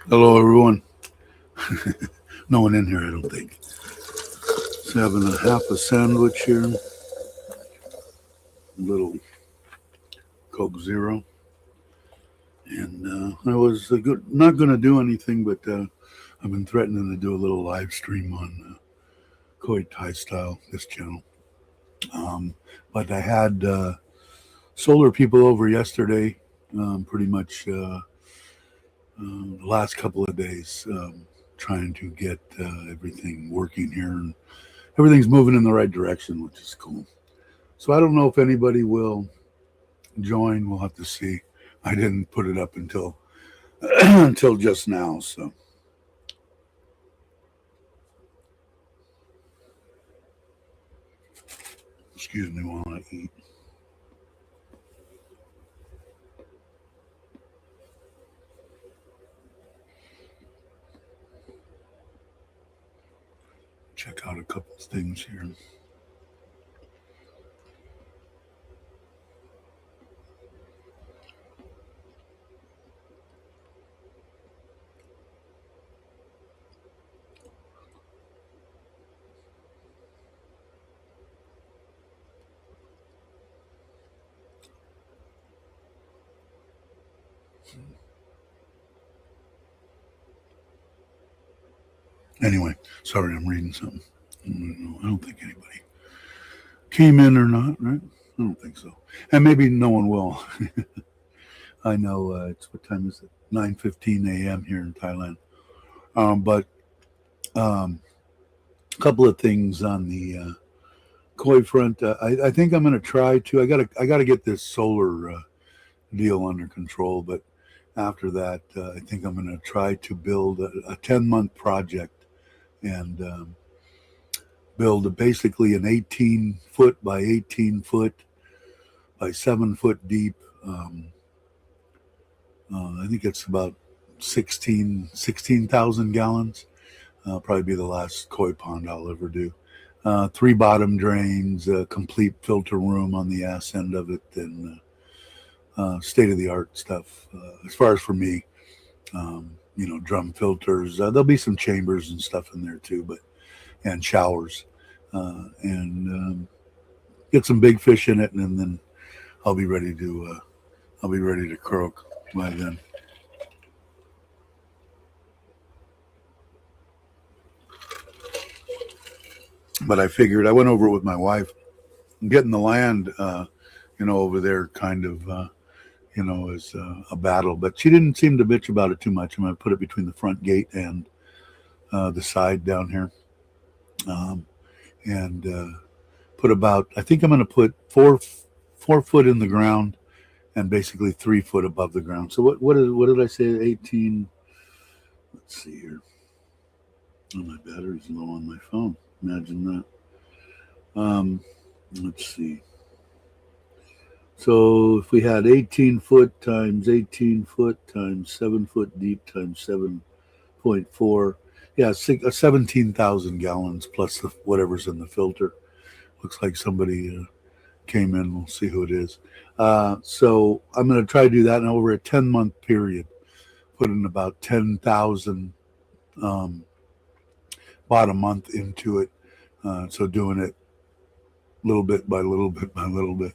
Hello, everyone. No one in here, I don't think. Just having a half a sandwich here, a little Coke Zero, and I was not going to do anything, but I've been threatening to do a little live stream on KoiThaiStyle, this channel. But I had solar people over yesterday, pretty much the last couple of days, trying to get everything working here, and everything's moving in the right direction, which is cool. So I don't know if anybody will join. We'll have to see. I didn't put it up until until just now. So excuse me while I eat. Check out a couple of things here. Anyway, sorry, I'm reading something. I don't think anybody came in or not, right? I don't think so. And maybe no one will. I know it's, what time is it? 9:15 a.m. here in Thailand. But a couple of things on the koi front. I think I'm going to try to. I gotta get this solar deal under control. But after that, I think I'm going to try to build a 10-month project and build basically an 18 foot by 18 foot by 7 foot deep. I think it's about 16,000 gallons. Probably be the last koi pond I'll ever do. Three bottom drains, a complete filter room on the ass end of it, and state of the art stuff. As far as for me, drum filters. There'll be some chambers and stuff in there too, and showers, and get some big fish in it, and then I'll be ready to croak by then. But I figured, I went over it with my wife, getting the land, over there kind of, is a battle. But she didn't seem to bitch about it too much. I'm going to put it between the front gate and the side down here. And put about, I think I'm going to put 4 foot in the ground and basically 3 foot above the ground. So what did I say? 18. Let's see here. Oh, my battery's low on my phone. Imagine that. Let's see. So if we had 18 foot times 18 foot times 7 foot deep times 7.4, yeah, 17,000 gallons plus whatever's in the filter. Looks like somebody came in. We'll see who it is. So I'm going to try to do that in over a 10-month period. Put in about 10,000 about a month into it. So doing it little bit by little bit by little bit.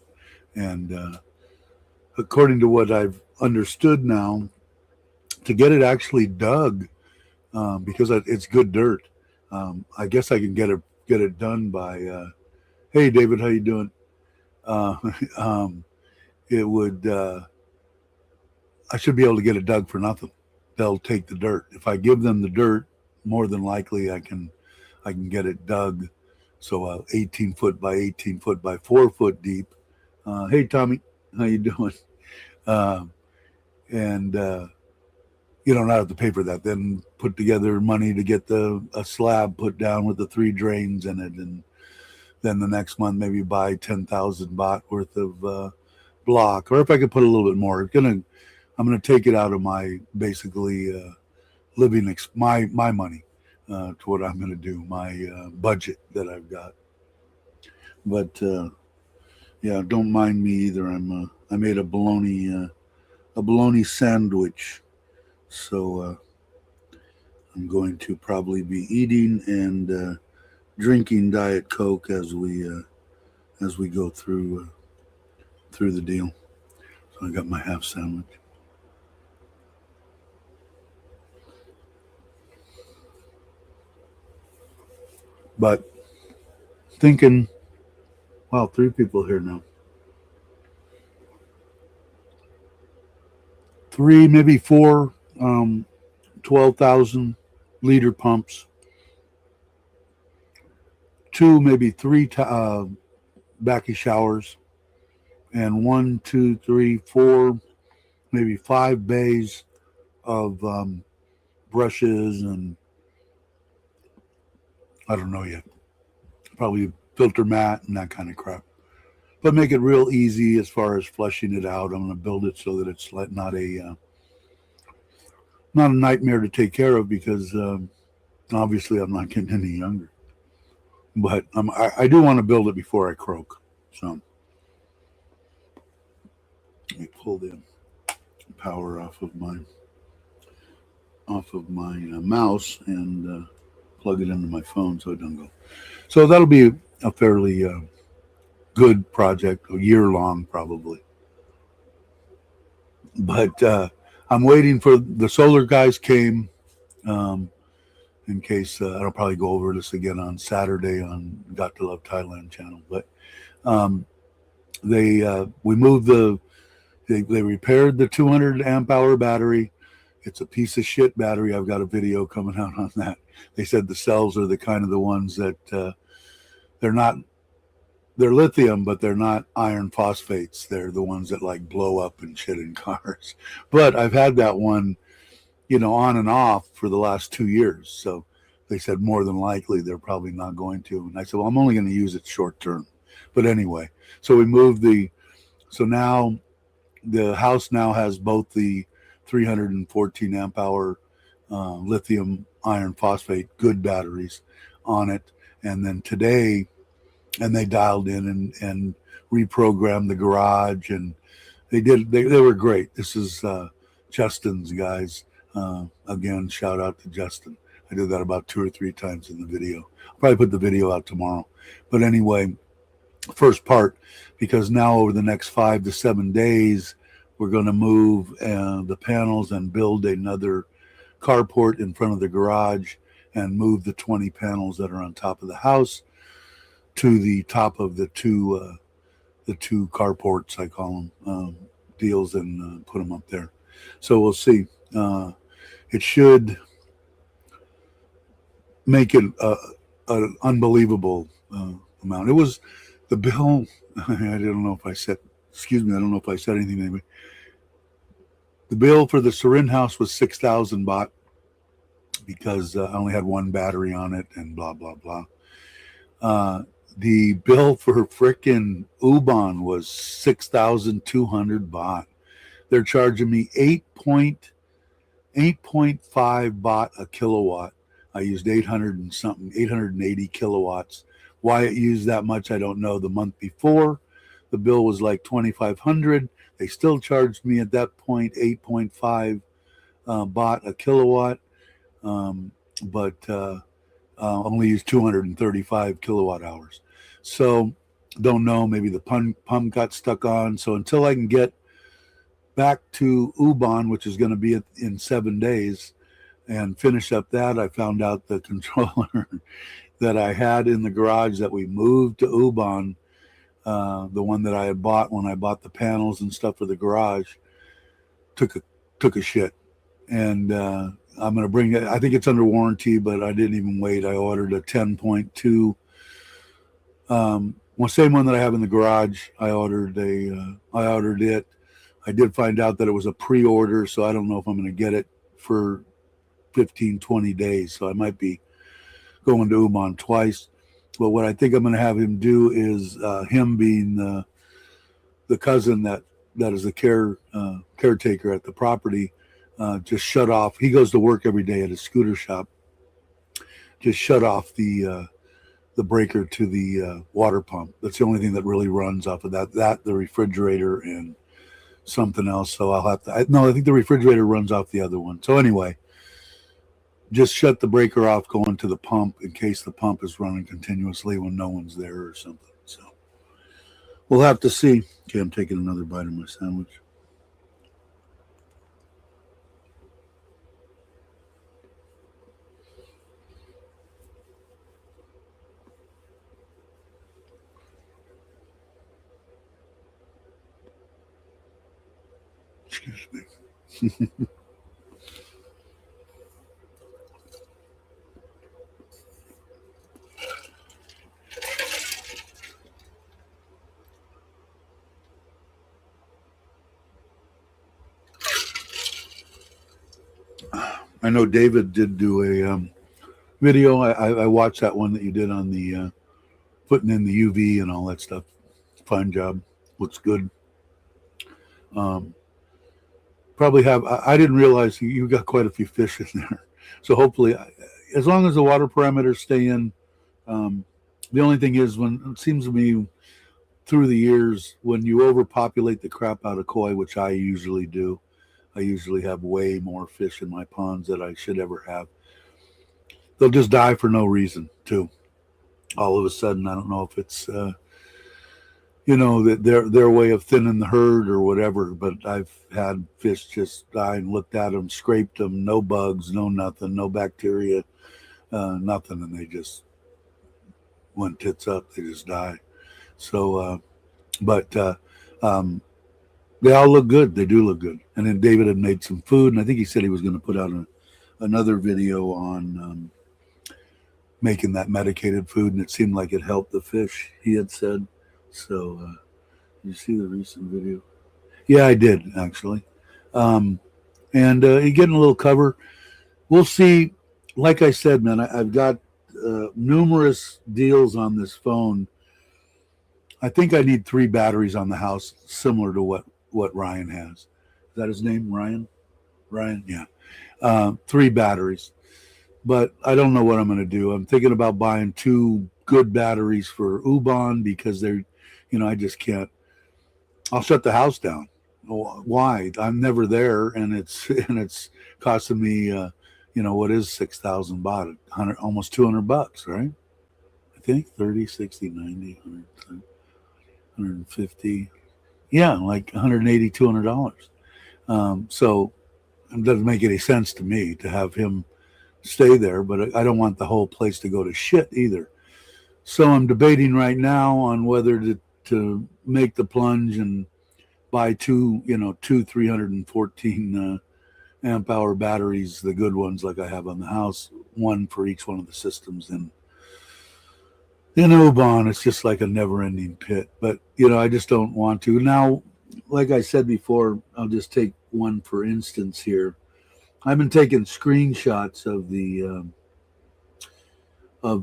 And according to what I've understood now, to get it actually dug, because it's good dirt, I guess I can get it done by. Hey, David, how you doing? It would. I should be able to get it dug for nothing. They'll take the dirt. If I give them the dirt, more than likely I can get it dug. So 18 foot by 18 foot by 4 foot deep. Hey, Tommy, how you doing? And you don't have to pay for that. Then put together money to get a slab put down with the 3 drains in it, and then the next month maybe buy 10,000 baht worth of block. Or if I could put a little bit more, I'm gonna take it out of my basically living my money to what I'm gonna do, my budget that I've got. But yeah, don't mind me either. I made a bologna sandwich, so I'm going to probably be eating and drinking Diet Coke as we go through the deal. So I got my half sandwich. But thinking, wow, 3 people here now. 3, maybe 4, 12,000 liter pumps. 2, maybe 3 backy showers, and 1, 2, 3, 4, maybe 5 bays of brushes and I don't know yet. Probably filter mat and that kind of crap. But make it real easy as far as flushing it out. I'm going to build it so that it's not a nightmare to take care of because obviously I'm not getting any younger. But I do want to build it before I croak. So let me pull the power off of my mouse and plug it into my phone so it doesn't go. So that'll be a fairly good project, a year long probably. But I'm waiting for the solar guys came. In case I'll probably go over this again on Saturday on Got to Love Thailand channel. But we moved they repaired the 200 amp hour battery. It's a piece of shit battery. I've got a video coming out on that. They said the cells are the ones that they're lithium, but they're not iron phosphates. They're the ones that like blow up and shit in cars. But I've had that one, on and off for the last 2 years. So they said more than likely they're probably not going to. And I said, well, I'm only going to use it short term. But anyway, so we moved so now the house now has both the 314 amp hour lithium iron phosphate good batteries on it. And then today, and they dialed in and reprogrammed the garage, and they were great. This is Justin's guys. Again, shout out to Justin. I did that about 2 or 3 times in the video. I'll probably put the video out tomorrow. But anyway, first part, because now over the next 5 to 7 days, we're going to move the panels and build another carport in front of the garage and move the 20 panels that are on top of the house to the top of the two carports, I call them, deals, and put them up there. So we'll see. It should make it an unbelievable amount. It was the bill. I don't know if I said. Excuse me. I don't know if I said anything to anybody. The bill for the Sarin house was 6,000 baht because I only had 1 battery on it and blah blah blah. The bill for frickin' Ubon was 6,200 baht. They're charging me 8.5 baht a kilowatt. I used 880 kilowatts. Why it used that much, I don't know. The month before, the bill was like 2,500. They still charged me at that point 8.5 baht a kilowatt, but only used 235 kilowatt hours. So don't know. Maybe the pump got stuck on. So until I can get back to Ubon, which is going to be in 7 days, and finish up that, I found out the controller that I had in the garage that we moved to Ubon, the one that I had bought when I bought the panels and stuff for the garage, took a shit. And I'm going to bring it. I think it's under warranty, but I didn't even wait. I ordered a 10.2. Same one that I have in the garage. I ordered it. I did find out that it was a pre-order, so I don't know if I'm going to get it for 15, 20 days. So I might be going to Ubon twice. But what I think I'm going to have him do is him being the cousin that is the caretaker at the property, just shut off. He goes to work every day at a scooter shop. Just shut off the breaker to the water pump. That's the only thing that really runs off of that. The refrigerator and something else. So I'll have to. I think the refrigerator runs off the other one. So anyway, just shut the breaker off, go into the pump in case the pump is running continuously when no one's there or something. So we'll have to see. Okay, I'm taking another bite of my sandwich. Excuse me. I know David did do a video. I watched that one that you did on the putting in the UV and all that stuff. Fine job. Looks good. Probably have. I didn't realize you got quite a few fish in there. So hopefully, as long as the water parameters stay in. The only thing is, when it seems to me through the years, when you overpopulate the crap out of koi, which I usually do, I usually have way more fish in my ponds than I should ever have. They'll just die for no reason, too. All of a sudden, I don't know if it's, that their way of thinning the herd or whatever, but I've had fish just die and looked at them, scraped them, no bugs, no nothing, no bacteria, nothing, and they just went tits up. They just die. So, they all look good. They do look good. And then David had made some food, and I think he said he was going to put out another video on making that medicated food, and it seemed like it helped the fish, he had said. So, you see the recent video? Yeah, I did, actually. And you're getting a little cover. We'll see. Like I said, man, I've got numerous deals on this phone. I think I need 3 batteries on the house, similar to what Ryan has. Is that his name, Ryan? Ryan, yeah. 3 batteries. But I don't know what I'm going to do. I'm thinking about buying 2 good batteries for Ubon because they're, I just can't. I'll shut the house down. Why? I'm never there, and it's costing me, what is 6,000 baht? Almost $200, right? I think 30, 60, 90, 100, 150. Yeah, like $180, $200. So it doesn't make any sense to me to have him stay there, but I don't want the whole place to go to shit either. So I'm debating right now on whether to make the plunge and buy two 314 amp hour batteries, the good ones like I have on the house, one for each one of the systems. And in Ubon, it's just like a never-ending pit. But, I just don't want to. Now, like I said before, I'll just take one for instance here. I've been taking screenshots of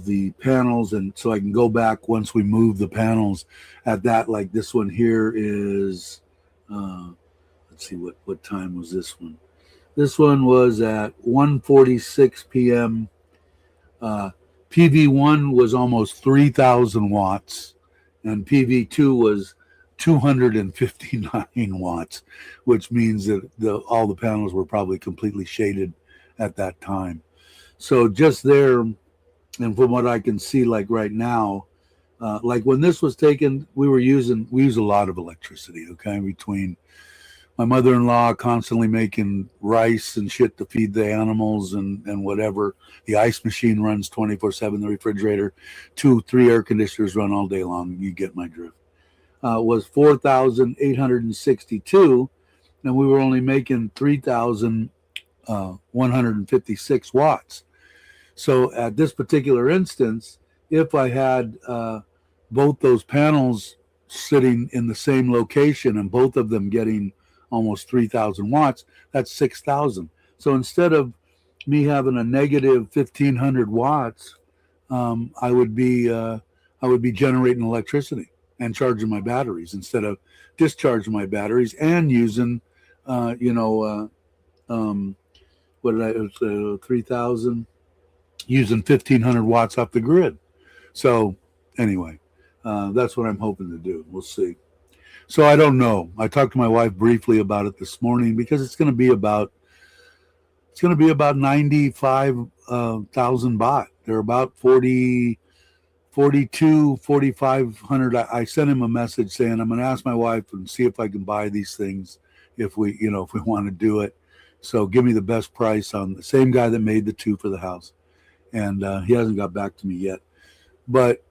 the panels, and so I can go back once we move the panels at that. Like this one here is, let's see, what time was this one? This one was at 1:46 p.m. PV1 was almost 3,000 watts, and PV2 was 259 watts, which means that all the panels were probably completely shaded at that time. So just there, and from what I can see, like right now, like when this was taken, we use a lot of electricity, okay, between my mother-in-law constantly making rice and shit to feed the animals and whatever. The ice machine runs 24/7, the refrigerator, 2-3 air conditioners run all day long. You get my drift. Was 4,862, and we were only making 3,156 watts. So at this particular instance, if I had both those panels sitting in the same location and both of them getting almost 3,000 watts, that's 6,000. So instead of me having a negative 1,500 watts, I would be generating electricity and charging my batteries instead of discharging my batteries and using, 3,000, using 1,500 watts off the grid. So anyway, that's what I'm hoping to do. We'll see. So I don't know. I talked to my wife briefly about it this morning because it's going to be about It's going to be about 95,000 baht. They're about 4,500. I sent him a message saying I'm going to ask my wife and see if I can buy these things if we want to do it. So give me the best price on the same guy that made the two for the house. And he hasn't got back to me yet. But,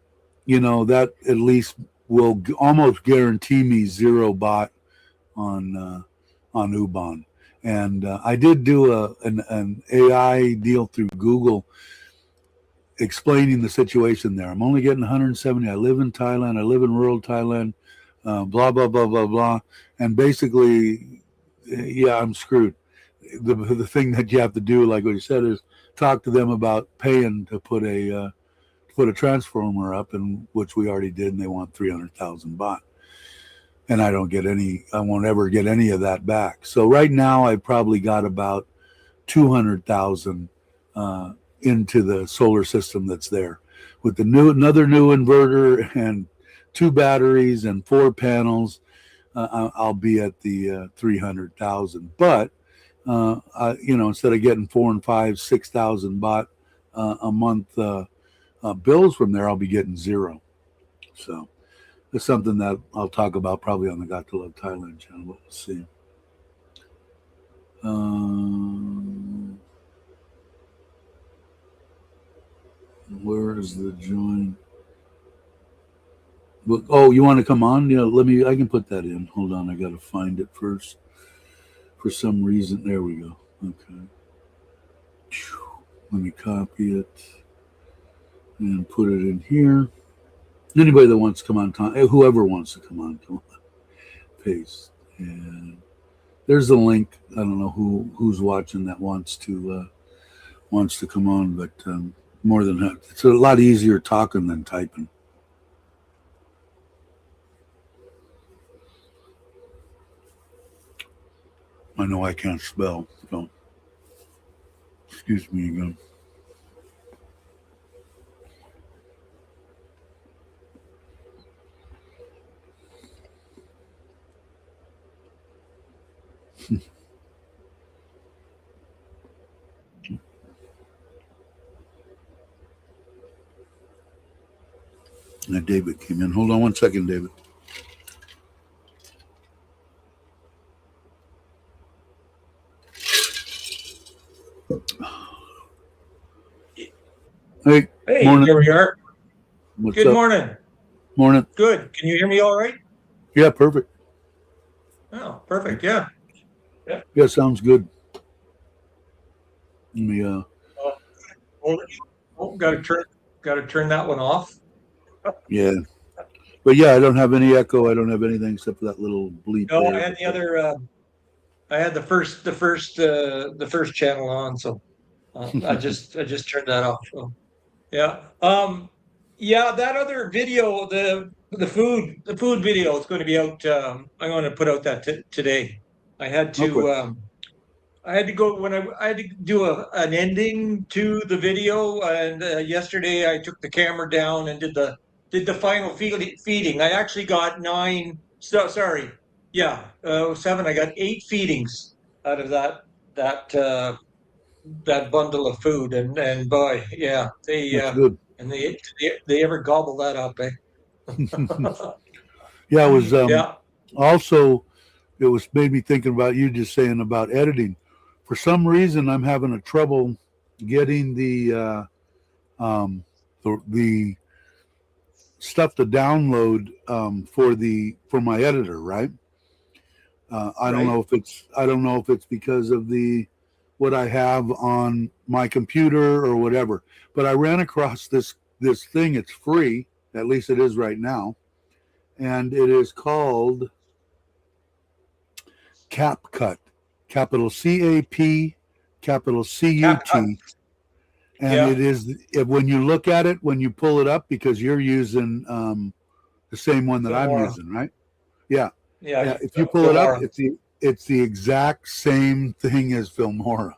that at least will almost guarantee me 0 baht on Ubon. And I did do an AI deal through Google explaining the situation there. I'm only getting 170. I live in Thailand. I live in rural Thailand. Blah, blah, blah, blah, blah. And basically, I'm screwed. The thing that you have to do, like what you said, is talk to them about paying to put a transformer up, and which we already did, and they want 300,000 baht. And I won't ever get any of that back. So right now I probably got about 200,000 into the solar system that's there. With another new inverter and 2 batteries and 4 panels, I'll be at the 300,000. But instead of getting 4 and 5, 6,000 baht a month bills from there, I'll be getting 0. So it's something that I'll talk about probably on the Got to Love Thailand channel. But we'll see. Where is the join? Oh, you want to come on? Yeah, I can put that in. Hold on, I got to find it first. For some reason, there we go. Okay. Let me copy it and put it in here. Anybody that wants to come on, whoever wants to come on, paste. And there's a link. I don't know who's watching that wants to come on, but more than that, it's a lot easier talking than typing. I know I can't spell, so excuse me again. Now David came in. Hold on one second, David. Hey, morning. Here we are. What's Good up? morning. Morning. Good. Can you hear me all right? Yeah, perfect. Oh, perfect. Yeah. Yeah, sounds good. Let me got to turn that one off. yeah. But yeah, I don't have any echo. I don't have anything except for that little bleep. No, there. I had the other. I had the first channel on, so I just turned that off. So, yeah. Yeah. That other video, the food video, is going to be out. I'm going to put out that today. I had to. Okay. I had to go when I had to do an ending to the video, and yesterday I took the camera down and did the final feeding. I actually got 9. So sorry, yeah, 7. I got 8 feedings out of that bundle of food, and boy, yeah, That's good. and they ever gobble that up, eh? Yeah, it was Yeah. also it was made me thinking about you just saying about editing. For some reason, I'm having a trouble getting the stuff to download for my editor. Right? I don't know if it's because of what I have on my computer or whatever. But I ran across this thing. It's free, at least it is right now, and it is called CapCut. Capital CAP, capital CUT. And it is, when you look at it, when you pull it up, because you're using the same one that I'm using, right? Yeah. If you pull it up, it's the exact same thing as Filmora.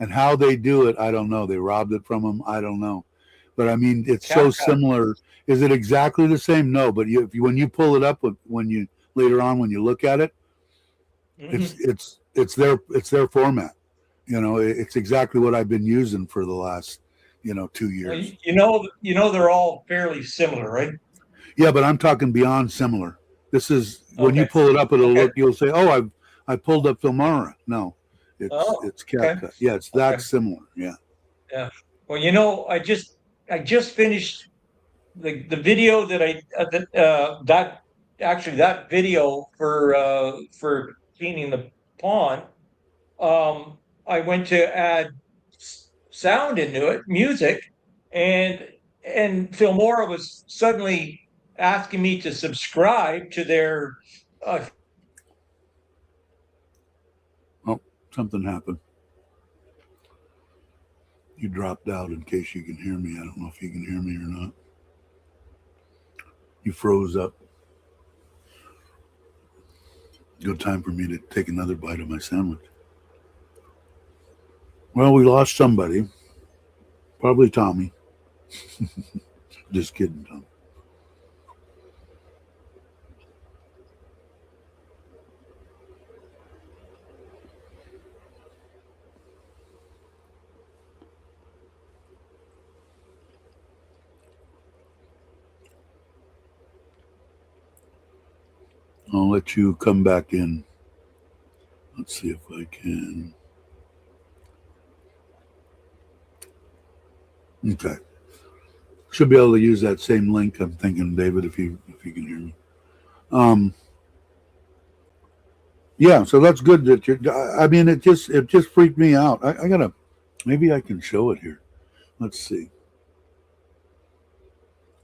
And how they do it, I don't know. They robbed it from them. I don't know. But I mean, it's so similar. Is it exactly the same? No. But when you pull it up, when you look at it, it's their format. It's exactly what I've been using for the last 2 years. They're all fairly similar, right? Yeah, but I'm talking beyond similar. This is when you Okay. pull it up, it'll Okay. look. You'll say, "Oh, I pulled up Filmora." No, Oh, it's okay. CapCut. Yeah, it's that Okay. similar. Yeah. Yeah. Well, I just finished the video that that video for cleaning the pond. Um, I went to add sound into it, music, and Filmora was suddenly asking me to subscribe to their. Uh, Oh, something happened. You dropped out. In case you can hear me, I don't know if you can hear me or not. You froze up. Good time for me to take another bite of my sandwich. Well, we lost somebody. Probably Tommy. Just kidding, Tom. I'll let you come back in. Let's see if I can. Okay. Should be able to use that same link. I'm thinking, David, if you can hear me. Yeah, so that's good that you're. I mean, it just freaked me out. I gotta. Maybe I can show it here. Let's see.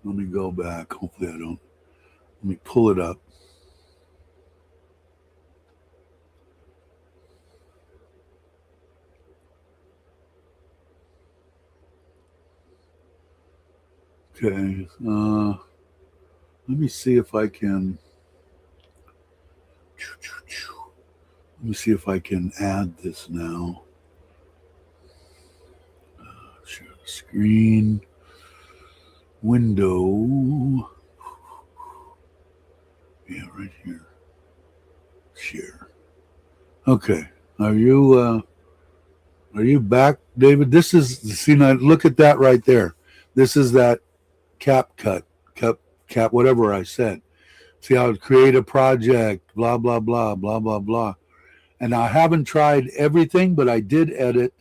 Let me go back. Hopefully, I don't. Let me pull it up. Okay. Let me see if I can. Let me see if I can add this now. Share the screen. Window. Yeah, right here. Share. Okay. Are you back, David? This is see now. Look at that right there. This is that cap, whatever I said. See how to create a project, blah blah blah blah blah blah. And I haven't tried everything, but I did edit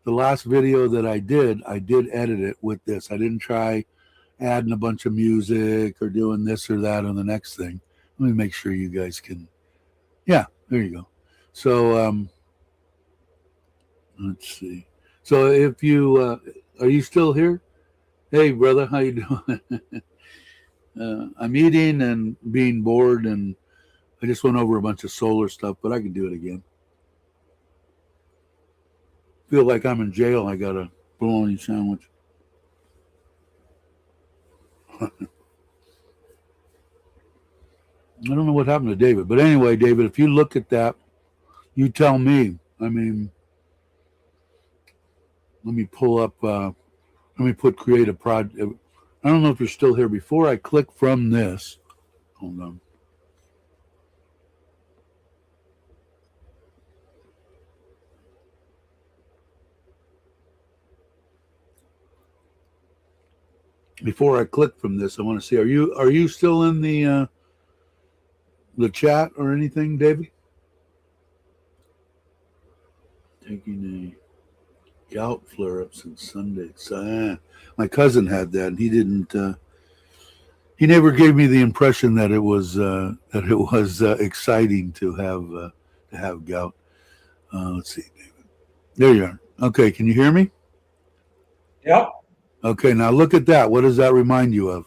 the last video that I did. I did edit it with this. I didn't try adding a bunch of music or doing this or that on the next thing. Let me make sure you guys can. Yeah, there you go. So let's see. So if you are you still here? Hey brother, how you doing? I'm eating and being bored, and I just went over a bunch of solar stuff, but I can do it again. Feel like I'm in jail. I got a bologna sandwich. I don't know what happened to David, but anyway, David, if you look at that, you tell me. I mean, let me pull up. Let me put create a project. I don't know if you're still here. Before I click from this, hold on. Before I click from this, I want to see. Are you still in the chat or anything, David? Taking a gout flare up since Sunday. So, my cousin had that, and he didn't. He never gave me the impression that it was exciting to have gout. Let's see, David. There you are. Okay, can you hear me? yep. Okay, now look at that. What does that remind you of?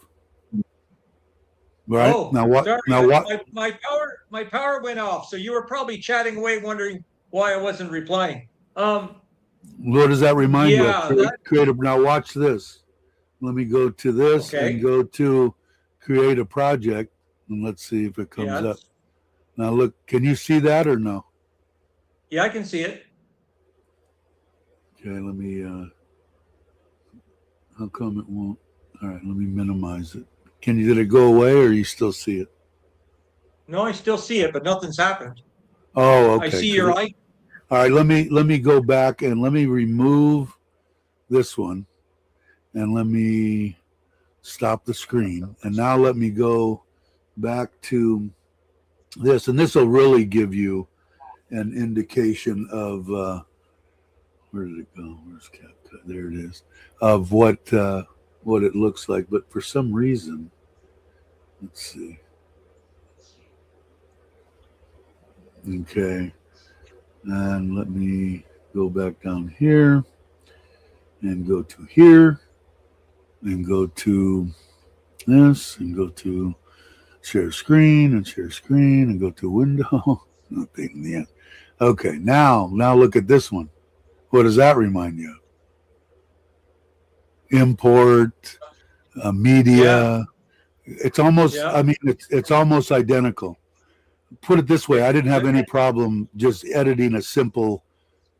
Right Oh, now, what? sorry. Now what? My power went off, so you were probably chatting away, wondering why I wasn't replying. What does that remind you of? Yeah, that Creative. Now watch this. Let me go to this and okay. go to create a project, and let's see if it comes up. Yes. Now look, can you see that or no? Yeah, I can see it. Okay, let me. How come it won't? All right, let me minimize it. Did it go away or you still see it? No, I still see it, but nothing's happened. Oh, I okay. see your eye. All right, let me go back and let me remove this one, and let me stop the screen. And now let me go back to this, and this will really give you an indication of where did it go? Where's CapCut? There it is. Of what it looks like. But for some reason, let's see. Okay, and let me go back down here and go to here and go to this and go to share screen and go to window. Pain in the ass. Okay, now look at this one. What does that remind you of? Import, media. It's almost, I mean, it's almost identical. Put it this way, I didn't have any problem just editing a simple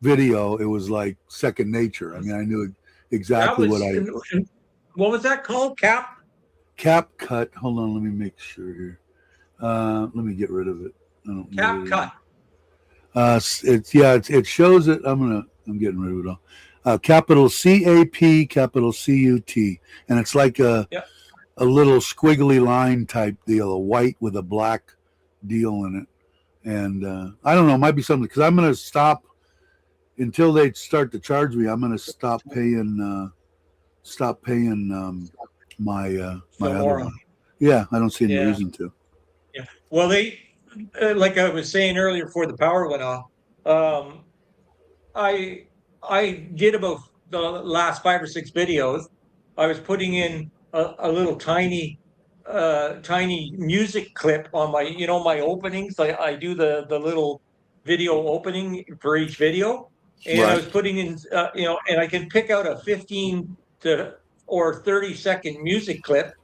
video. It was like second nature. I mean, I knew exactly what was that called? CapCut. Hold on, let me make sure here. Let me get rid of it. I don't know. CapCut. It shows it. I'm getting rid of it all. Capital CAP, capital CUT, and it's like a little squiggly line type deal, a white with a black deal in it. And I don't know, it might be something, because I'm going to stop until they start to charge me. I'm going to stop paying my other one. Yeah, I don't see any reason to. Yeah. Well, they like I was saying earlier before the power went off. I did about the last 5 or 6 videos. I was putting in a little tiny music clip on my, my openings. I do the little video opening for each video, and I was putting in, and I can pick out a 15 or 30-second music clip,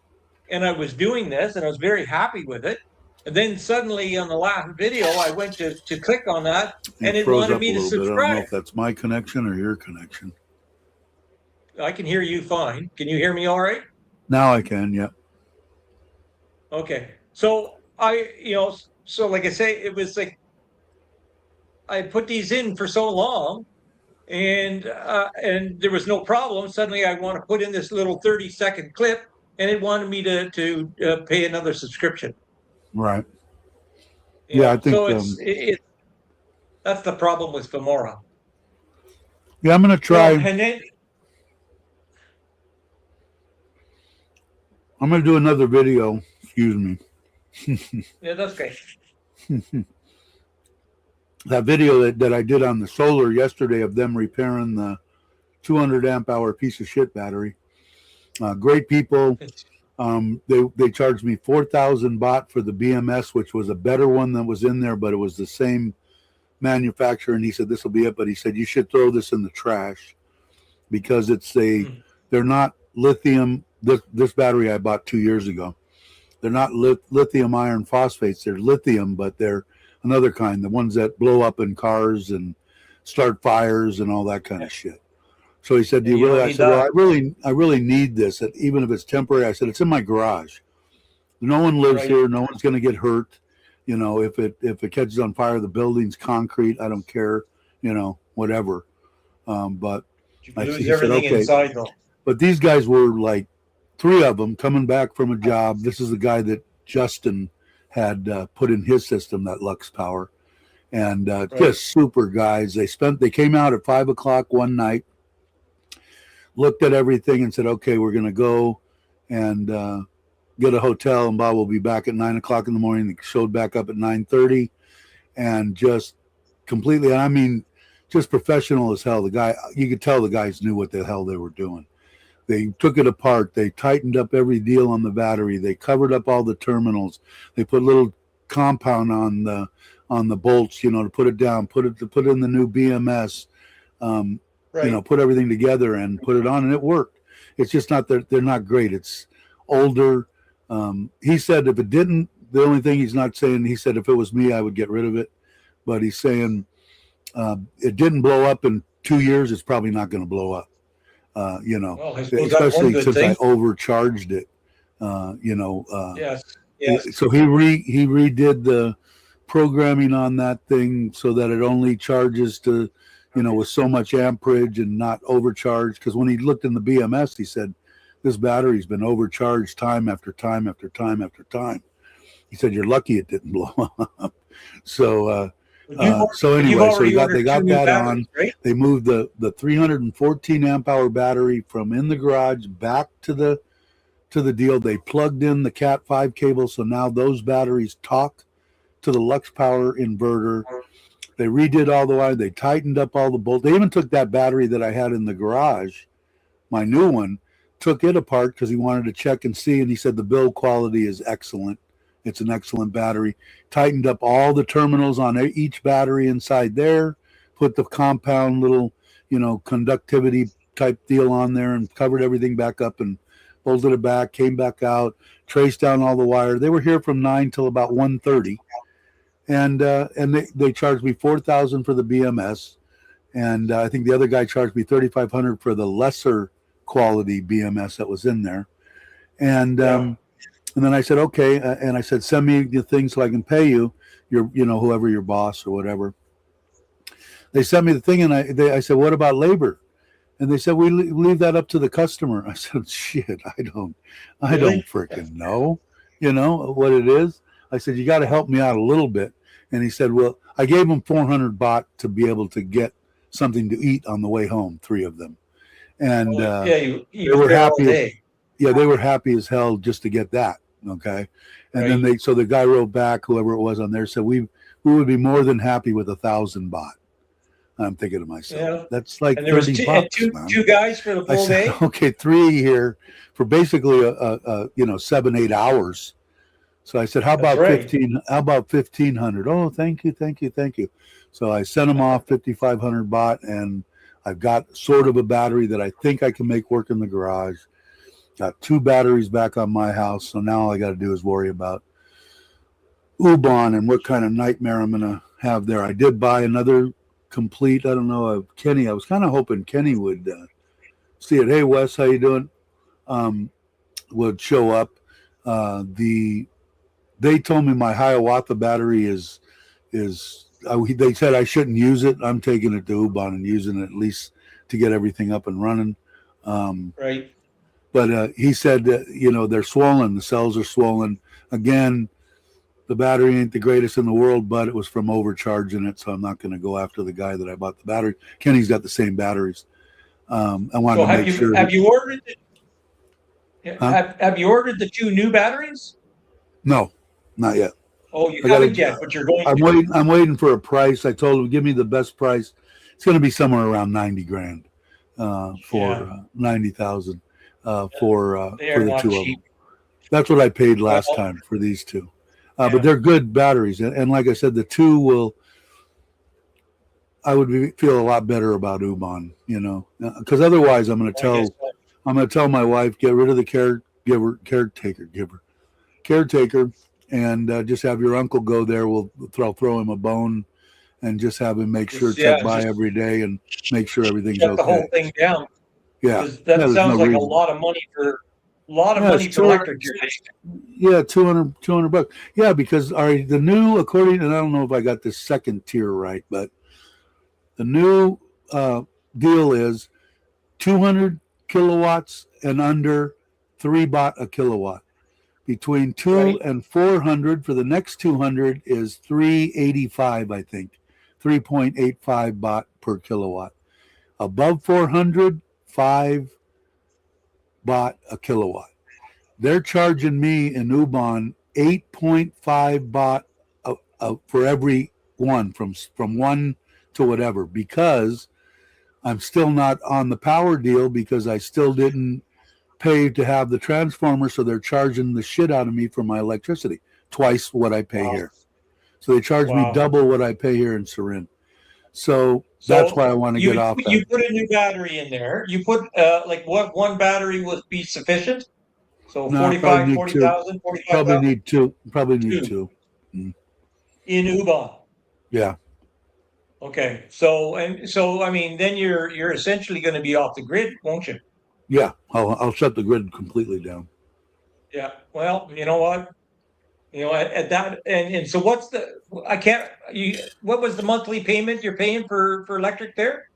and I was doing this, and I was very happy with it. And then suddenly on the last video, I went to click on that, and it wanted me to subscribe. I don't know if that's my connection or your connection. I can hear you fine. Can you hear me all right? Now I can, yeah. Okay. So so like I say, it was like I put these in for so long, and there was no problem. Suddenly I want to put in this little 30-second clip, and it wanted me to pay another subscription. Right. I think so that's the problem with Filmora. Yeah, I'm going to try. And then I'm going to do another video. Excuse me. Yeah, that's great. That video that I did on the solar yesterday of them repairing the 200 amp hour piece of shit battery. Great people. They charged me 4,000 baht for the BMS, which was a better one that was in there, but it was the same manufacturer. And he said, this will be it. But he said, you should throw this in the trash because they're not lithium. This battery I bought 2 years ago. They're not lithium iron phosphates. They're lithium, but they're another kind, the ones that blow up in cars and start fires and all that kind of shit. So he said, do you really? I said, well, I really need this, even if it's temporary. I said, it's in my garage. No one lives here. No one's going to get hurt. If it catches on fire, the building's concrete. I don't care, whatever. But you lose everything inside, though. But these guys were like 3 of them coming back from a job. This is the guy that Justin had put in his system, that Lux Power, and just super guys. They came out at 5 o'clock one night, looked at everything and said, okay, we're going to go and get a hotel, and Bob will be back at 9 o'clock in the morning. They showed back up at 9:30, and just completely, I mean, just professional as hell. The guy, you could tell the guys knew what the hell they were doing. They took it apart. They tightened up every deal on the battery. They covered up all the terminals. They put little compound on the bolts, to put it down, put in the new BMS, put everything together and put it on, and it worked. It's just not that they're not great. It's older. He said if it didn't, the only thing he's not saying, he said if it was me, I would get rid of it. But he's saying it didn't blow up in 2 years. It's probably not going to blow up. Especially since I overcharged it. Yes. So he redid programming on that thing so that it only charges to, with so much amperage and not overcharged. Because when he looked in the BMS, he said, this battery's been overcharged time after time after time after time. He said, you're lucky it didn't blow up. So, so anyway, so they got that on. Right? They moved the 314 amp hour battery from in the garage back to the deal. They plugged in the Cat 5 cable, so now those batteries talk to the Lux Power inverter. They redid all the wire. They tightened up all the bolts. They even took that battery that I had in the garage, my new one, took it apart because he wanted to check and see, and he said the build quality is excellent. It's an excellent battery. Tightened up all the terminals on each battery inside there, put the compound little, conductivity type deal on there, and covered everything back up and bolted it back, came back out, traced down all the wire. They were here from 9 till about 1:30. And they charged me $4,000 for the BMS, and I think the other guy charged me $3,500 for the lesser quality BMS that was in there, and then I said okay, and I said send me the thing so I can pay you, whoever your boss or whatever. They sent me the thing, and I said what about labor, and they said we leave that up to the customer. I said shit, I don't freaking know, what it is. I said you got to help me out a little bit. And he said, well, I gave him 400 baht to be able to get something to eat on the way home, 3 of them. And you they were happy. They were happy as hell just to get that. Okay. And then so the guy wrote back, whoever it was on there, said, we would be more than happy with 1,000 baht. I'm thinking to myself, that's like 30 bucks. Two guys for the full day? Okay, 3 here for basically 7-8 hours. So I said, how about 15? How about 1,500? Oh, thank you. So I sent him off 5,500 baht, and I've got sort of a battery that I think I can make work in the garage. Got 2 batteries back on my house, so now all I got to do is worry about U-Bahn and what kind of nightmare I'm going to have there. I did buy another complete, I don't know, Kenny. I was kind of hoping Kenny would see it. Hey, Wes, how you doing? Would show up. They told me my Hiawatha battery is they said I shouldn't use it. I'm taking it to U-Bahn and using it at least to get everything up and running. Right. But he said that, they're swollen. The cells are swollen. Again, the battery ain't the greatest in the world, but it was from overcharging it, so I'm not going to go after the guy that I bought the battery. Kenny's got the same batteries. I wanted to make sure. Have you ordered it? Have you ordered the 2 new batteries? No, not yet. Oh, you haven't yet, but you're going to. I'm waiting for a price. I told him, give me the best price. It's going to be somewhere around 90 grand for 90,000 for the 2 of them. That's what I paid last time for these 2. But they're good batteries. And like I said, the 2 I would feel a lot better about U-Bahn, because otherwise I'm going to tell my wife, get rid of the caretaker, and just have your uncle go there. We'll throw him a bone and just have him make sure, check by every day and make sure everything's okay. Shut the whole thing down. Yeah. That sounds like a lot of money for electric. Yeah, 200 bucks. Yeah, because the new, according, and I don't know if I got this second tier right, but the new deal is 200 kilowatts and under 3 baht a kilowatt. Between 2 and 400 for the next 200 is 385, I think, 3.85 baht per kilowatt. Above 400, 5 baht a kilowatt. They're charging me in U-Bahn 8.5 baht for every one, from 1 to whatever, because I'm still not on the power deal, because I still didn't pay to have the transformer, so they're charging the shit out of me for my electricity, twice what I pay here. So they charge me double what I pay here in Surin. So that's why I want to get off that. You put a new battery in there. You put what one battery would be sufficient? So 40,000, 45,000? Probably need two. In U-Bahn. Yeah. Okay. So I mean, then you're essentially going to be off the grid, won't you? Yeah, I'll shut the grid completely down. Yeah. Well, you know what? at that, and so what's what was the monthly payment you're paying for electric there?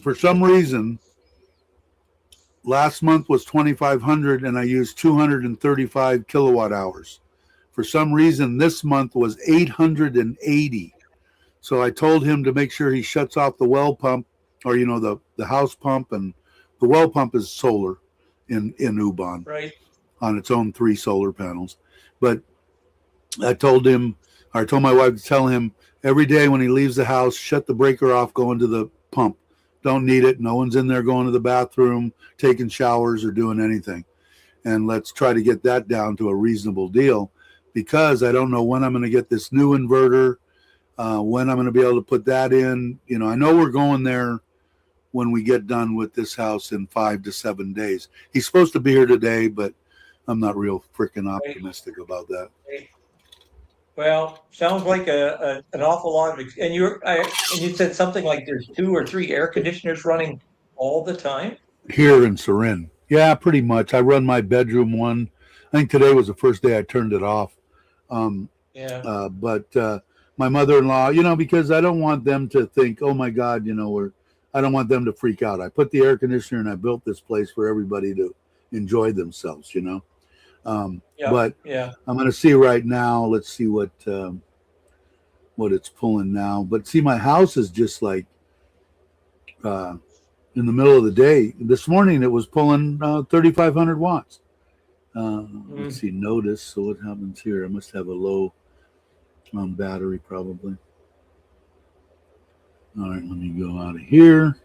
For some reason, last month was 2,500 and I used 235 kilowatt hours. For some reason, this month was 880. So I told him to make sure he shuts off the well pump, or the house pump, and the well pump is solar in Ubon, Right. on its own 3 solar panels. But I told my wife to tell him every day when he leaves the house, shut the breaker off, go into the pump. Don't need it. No one's in there going to the bathroom, taking showers, or doing anything. And let's try to get that down to a reasonable deal, because I don't know when I'm going to get this new inverter, when I'm going to be able to put that in. I know we're going there when we get done with this house in 5 to 7 days. He's supposed to be here today, but I'm not real freaking optimistic about that. Well, sounds like an awful lot of, and you said something like there's 2 or 3 air conditioners running all the time here in Sarin. Yeah, pretty much. I run my bedroom one. I think today was the first day I turned it off. But my mother-in-law, because I don't want them to think, oh my God, I don't want them to freak out. I put the air conditioner and I built this place for everybody to enjoy themselves, But I'm going to see right now. Let's see what it's pulling now. But see, my house is just like in the middle of the day. This morning it was pulling 3,500 watts. Let's see, notice. So what happens here? I must have a low battery probably. All right, let me go out of here.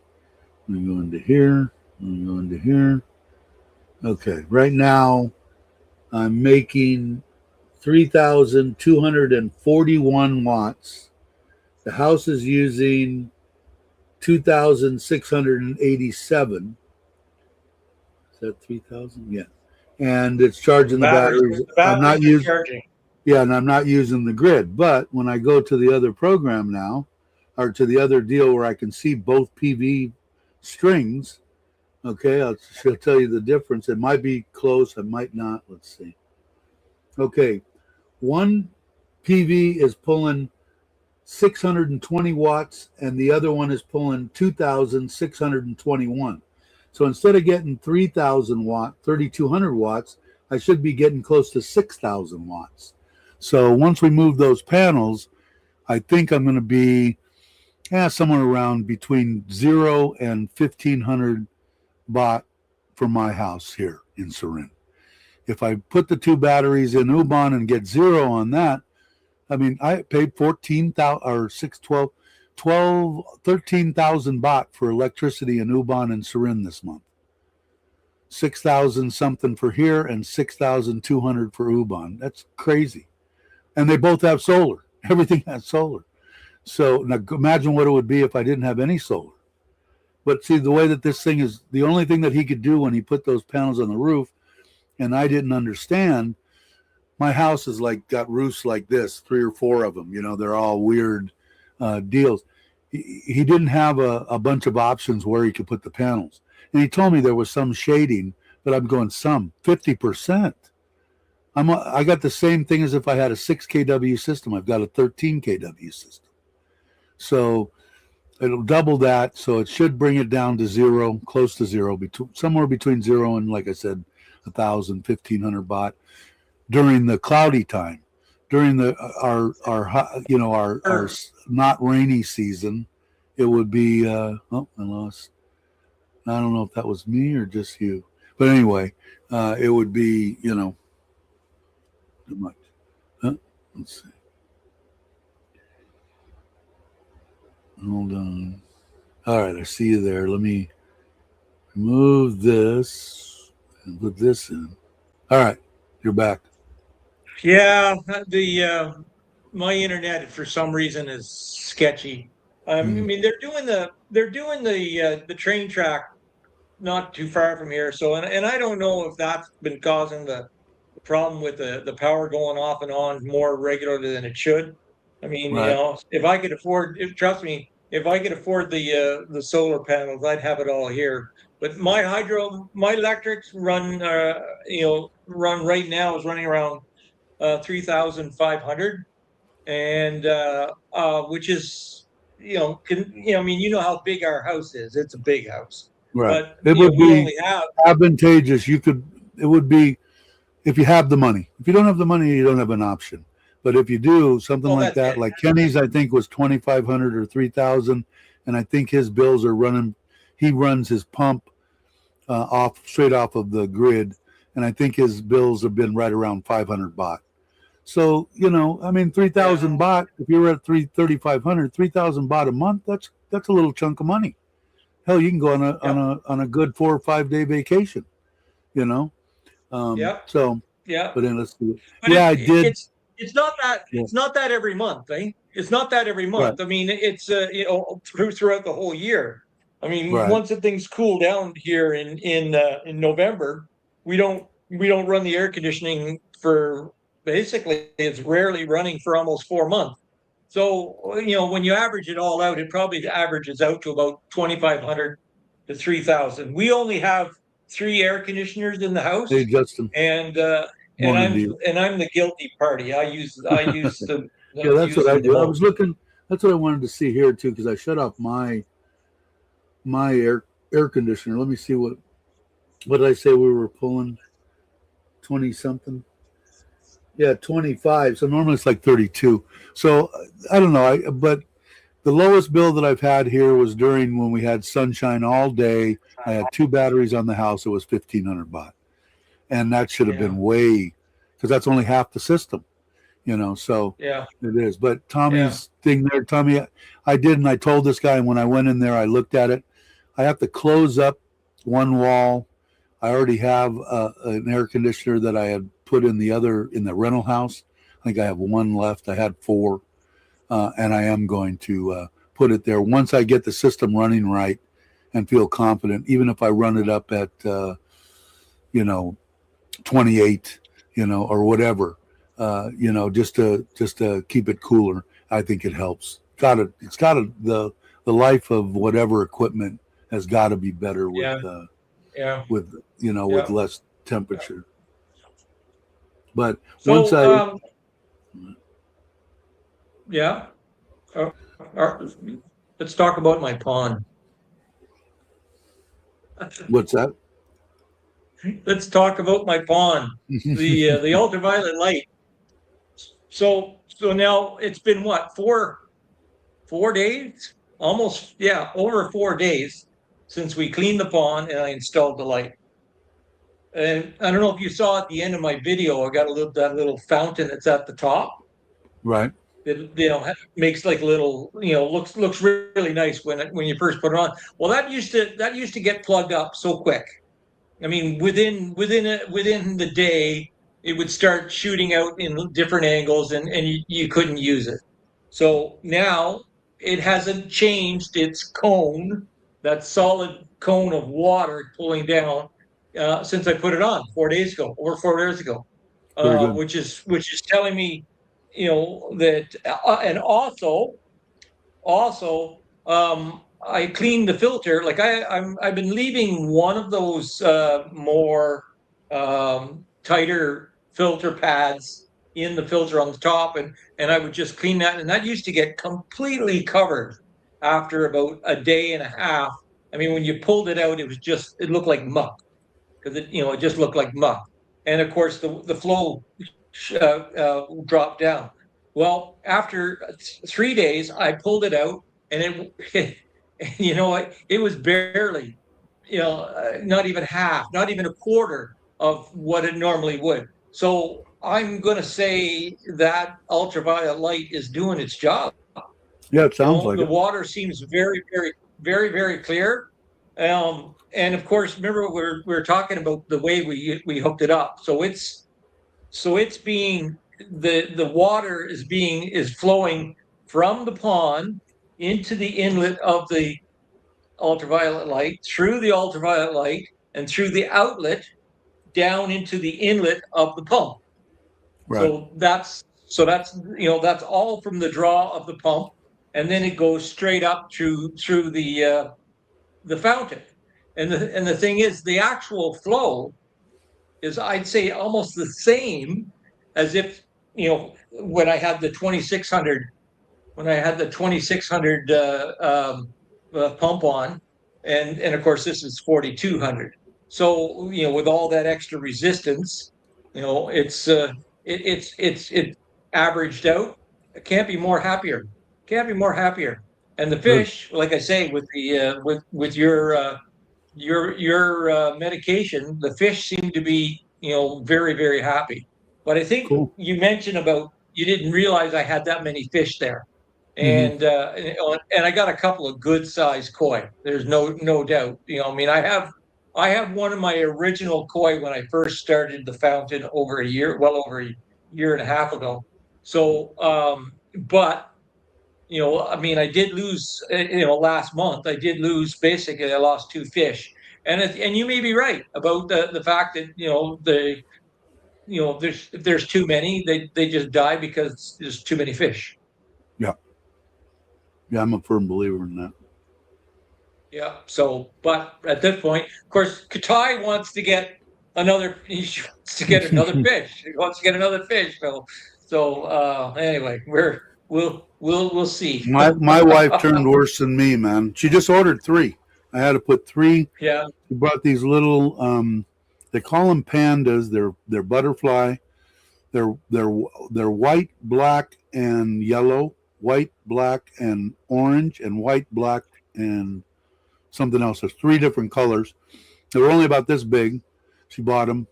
Let me go into here. Let me go into here. Okay, right now I'm making 3,241 watts. The house is using 2,687. Is that 3,000? Yeah. And it's charging the batteries. I'm not using charging. Yeah, and I'm not using the grid. But when I go to the other program now, or to the other deal where I can see both PV strings, okay, I'll tell you the difference. It might be close, it might not. Let's see. Okay, one PV is pulling 620 watts, and the other one is pulling 2,621. So instead of getting 3,000 watt, 3,200 watts, I should be getting close to 6,000 watts. So once we move those panels, I think I'm going to be somewhere around between 0 and 1,500 watt for my house here in Sarin. If I put the 2 batteries in Ubon and get 0 on that, I mean, I paid 14,000 or 13,000 baht for electricity in Ubon and Sarin this month. 6,000 something for here and 6,200 for Ubon. That's crazy. And they both have solar. Everything has solar. So now imagine what it would be if I didn't have any solar. But see, the way that this thing is, the only thing that he could do when he put those panels on the roof, and I didn't understand, my house is like got roofs like this, 3 or 4 of them. They're all weird deals. He didn't have a bunch of options where he could put the panels. And he told me there was some shading, but I'm going, 50%. I got the same thing as if I had a 6 kW system. I've got a 13 kW system. So it'll double that. So it should bring it down to 0, close to 0, somewhere between 0 and, like I said, 1,000, 1,500 baht during the cloudy time. During our not rainy season, it would be, I lost. I don't know if that was me or just you. But anyway, it would be, too much. Let's see. Hold on. All right, I see you there. Let me remove this and put this in. All right, you're back. Yeah, my internet for some reason is sketchy. I mean, they're doing the train track not too far from here. So, and I don't know if that's been causing the problem with the power going off and on more regularly than it should. I mean, Right. if I could afford, trust me, if I could afford the solar panels, I'd have it all here. But my electrics run right now is running around 3,500, and which is, I mean, you know how big our house is. It's a big house, Right. but It would we be only have. advantageous. It would be if you have the money. If you don't have the money, you don't have an option. But if you do something Well, like that's that, it. like Kenny's, I think was 2,500 or 3,000, and I think his bills are running. He runs his pump off straight off of the grid, and I think his bills have been right around 500 baht. So I mean, Yeah, 3,000 baht. If you're at 3,500, 3,000 baht a month, that's a little chunk of money. Hell, you can go on a on yep, a on a good 4 or 5 day vacation. You know. yep, So, yep. but then let's see. But Yeah, I did. it's not that Yeah, every month, eh? It's not that every right, month. I mean, it's throughout the whole year. I mean, right. once the things cool down here in November, we don't run the air conditioning for, basically, it's rarely running for almost 4 months. So when you average it all out, it probably averages out to about 2,500 to 3,000. We only have three air conditioners in the Hey, house, Justin, and morning to you. I'm the guilty party. I Yeah, that's use what I them the do. I was most. looking. That's what I wanted to see here too, because I shut off my air conditioner. Let me see what did I say we were pulling 20 something. Yeah, 25. So normally it's like 32. So I don't know. But the lowest bill that I've had here was during when we had sunshine all day. I had two batteries on the house. It was 1,500 baht, and that should have Yeah, been way because that's only half the system. So yeah, it is. But yeah, Tommy's thing there, Tommy, I did, and I told this guy when I went in there, I looked at it. I have to close up one wall. I already have an air conditioner that I had put in the rental house. I think I have one left. I had four, and I am going to put it there once I get the system running right and feel confident. Even if I run it up at you know 28, or whatever, just to keep it cooler. I think it helps. The life of whatever equipment has got to be better with yeah, yeah, with yeah. less temperature. But once So, I yeah. Uh, uh, let's talk about my pond. what's that? Let's talk about my pond. The ultraviolet light. So now it's been what, 4 days? Almost, yeah, over 4 days since we cleaned the pond and I installed the light. And I don't know if you saw at the end of my video, I got that little fountain that's at the top. Right. It makes like a little, looks really nice when you first put it on. Well, that used to get plugged up so quick. I mean, within the day, it would start shooting out in different angles, and you couldn't use it. So now it hasn't changed its cone, that solid cone of water pulling down, since I put it on 4 days ago, over 4 days ago, Very good. which is telling me, that, and also, I cleaned the filter. Like I've been leaving one of those more tighter filter pads in the filter on the top, and I would just clean that, and that used to get completely covered after about a day and a half. I mean, when you pulled it out, it looked like muck, because it just looked like muck, and of course the flow dropped down. Well, after 3 days, I pulled it out, and you know what? It was barely, not even half, not even a quarter of what it normally would. So I'm going to say that ultraviolet light is doing its job. Yeah, it sounds like The it. water seems very, very, very, very clear. And of course, remember we were talking about the way we hooked it up. So it's being the water is flowing from the pond into the inlet of the ultraviolet light, through the ultraviolet light, and through the outlet down into the inlet of the pump. Right. So that's all from the draw of the pump, and then it goes straight up through the fountain. And the thing is, the actual flow is, I'd say, almost the same as if when I had the 2600 pump on, and of course this is 4200. So with all that extra resistance, it averaged out. It can't be more happier. Can't be more happier. And the Good. fish, like I say, with the with your medication, the fish seem to be very very happy. But I think Cool. you mentioned about you didn't realize I had that many fish there, Hmm. and I got a couple of good sized koi. There's no doubt. I mean, I have one of my original koi when I first started the fountain well over a year and a half ago. So, but I mean, I did lose, last month. I did lose. Basically, I lost two fish, and you may be right about the fact that if there's too many, they just die because there's too many fish. Yeah. Yeah. I'm a firm believer in that. Yeah. So, but at this point, of course, Katai wants to get another. He wants to get another fish. He wants to get another fish. So anyway, we'll see. My wife turned worse than me, man. She just ordered three. I had to put three. Yeah. She brought these little they call them pandas. They're butterfly. They're white, black, and yellow, white, black, and orange, and white, black, and something else. There's three different colors. They were only about this big. She bought them,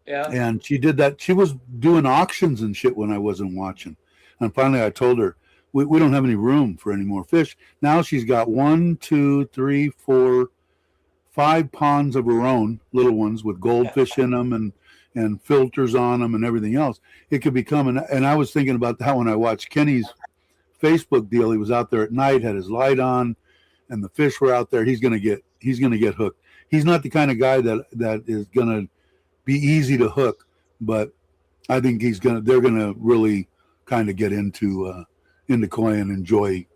Yeah. and she did that. She was doing auctions and shit when I wasn't watching. And finally, I told her, we don't have any room for any more fish. Now she's got 1, 2, 3, 4, 5 ponds of her own, little ones with goldfish in them and filters on them and everything else. It could become, and I was thinking about that when I watched Kenny's Facebook deal. He was out there at night, had his light on, and the fish were out there. He's gonna get hooked. He's not the kind of guy that is gonna be easy to hook, but I think they're gonna really kind of get into koi and enjoy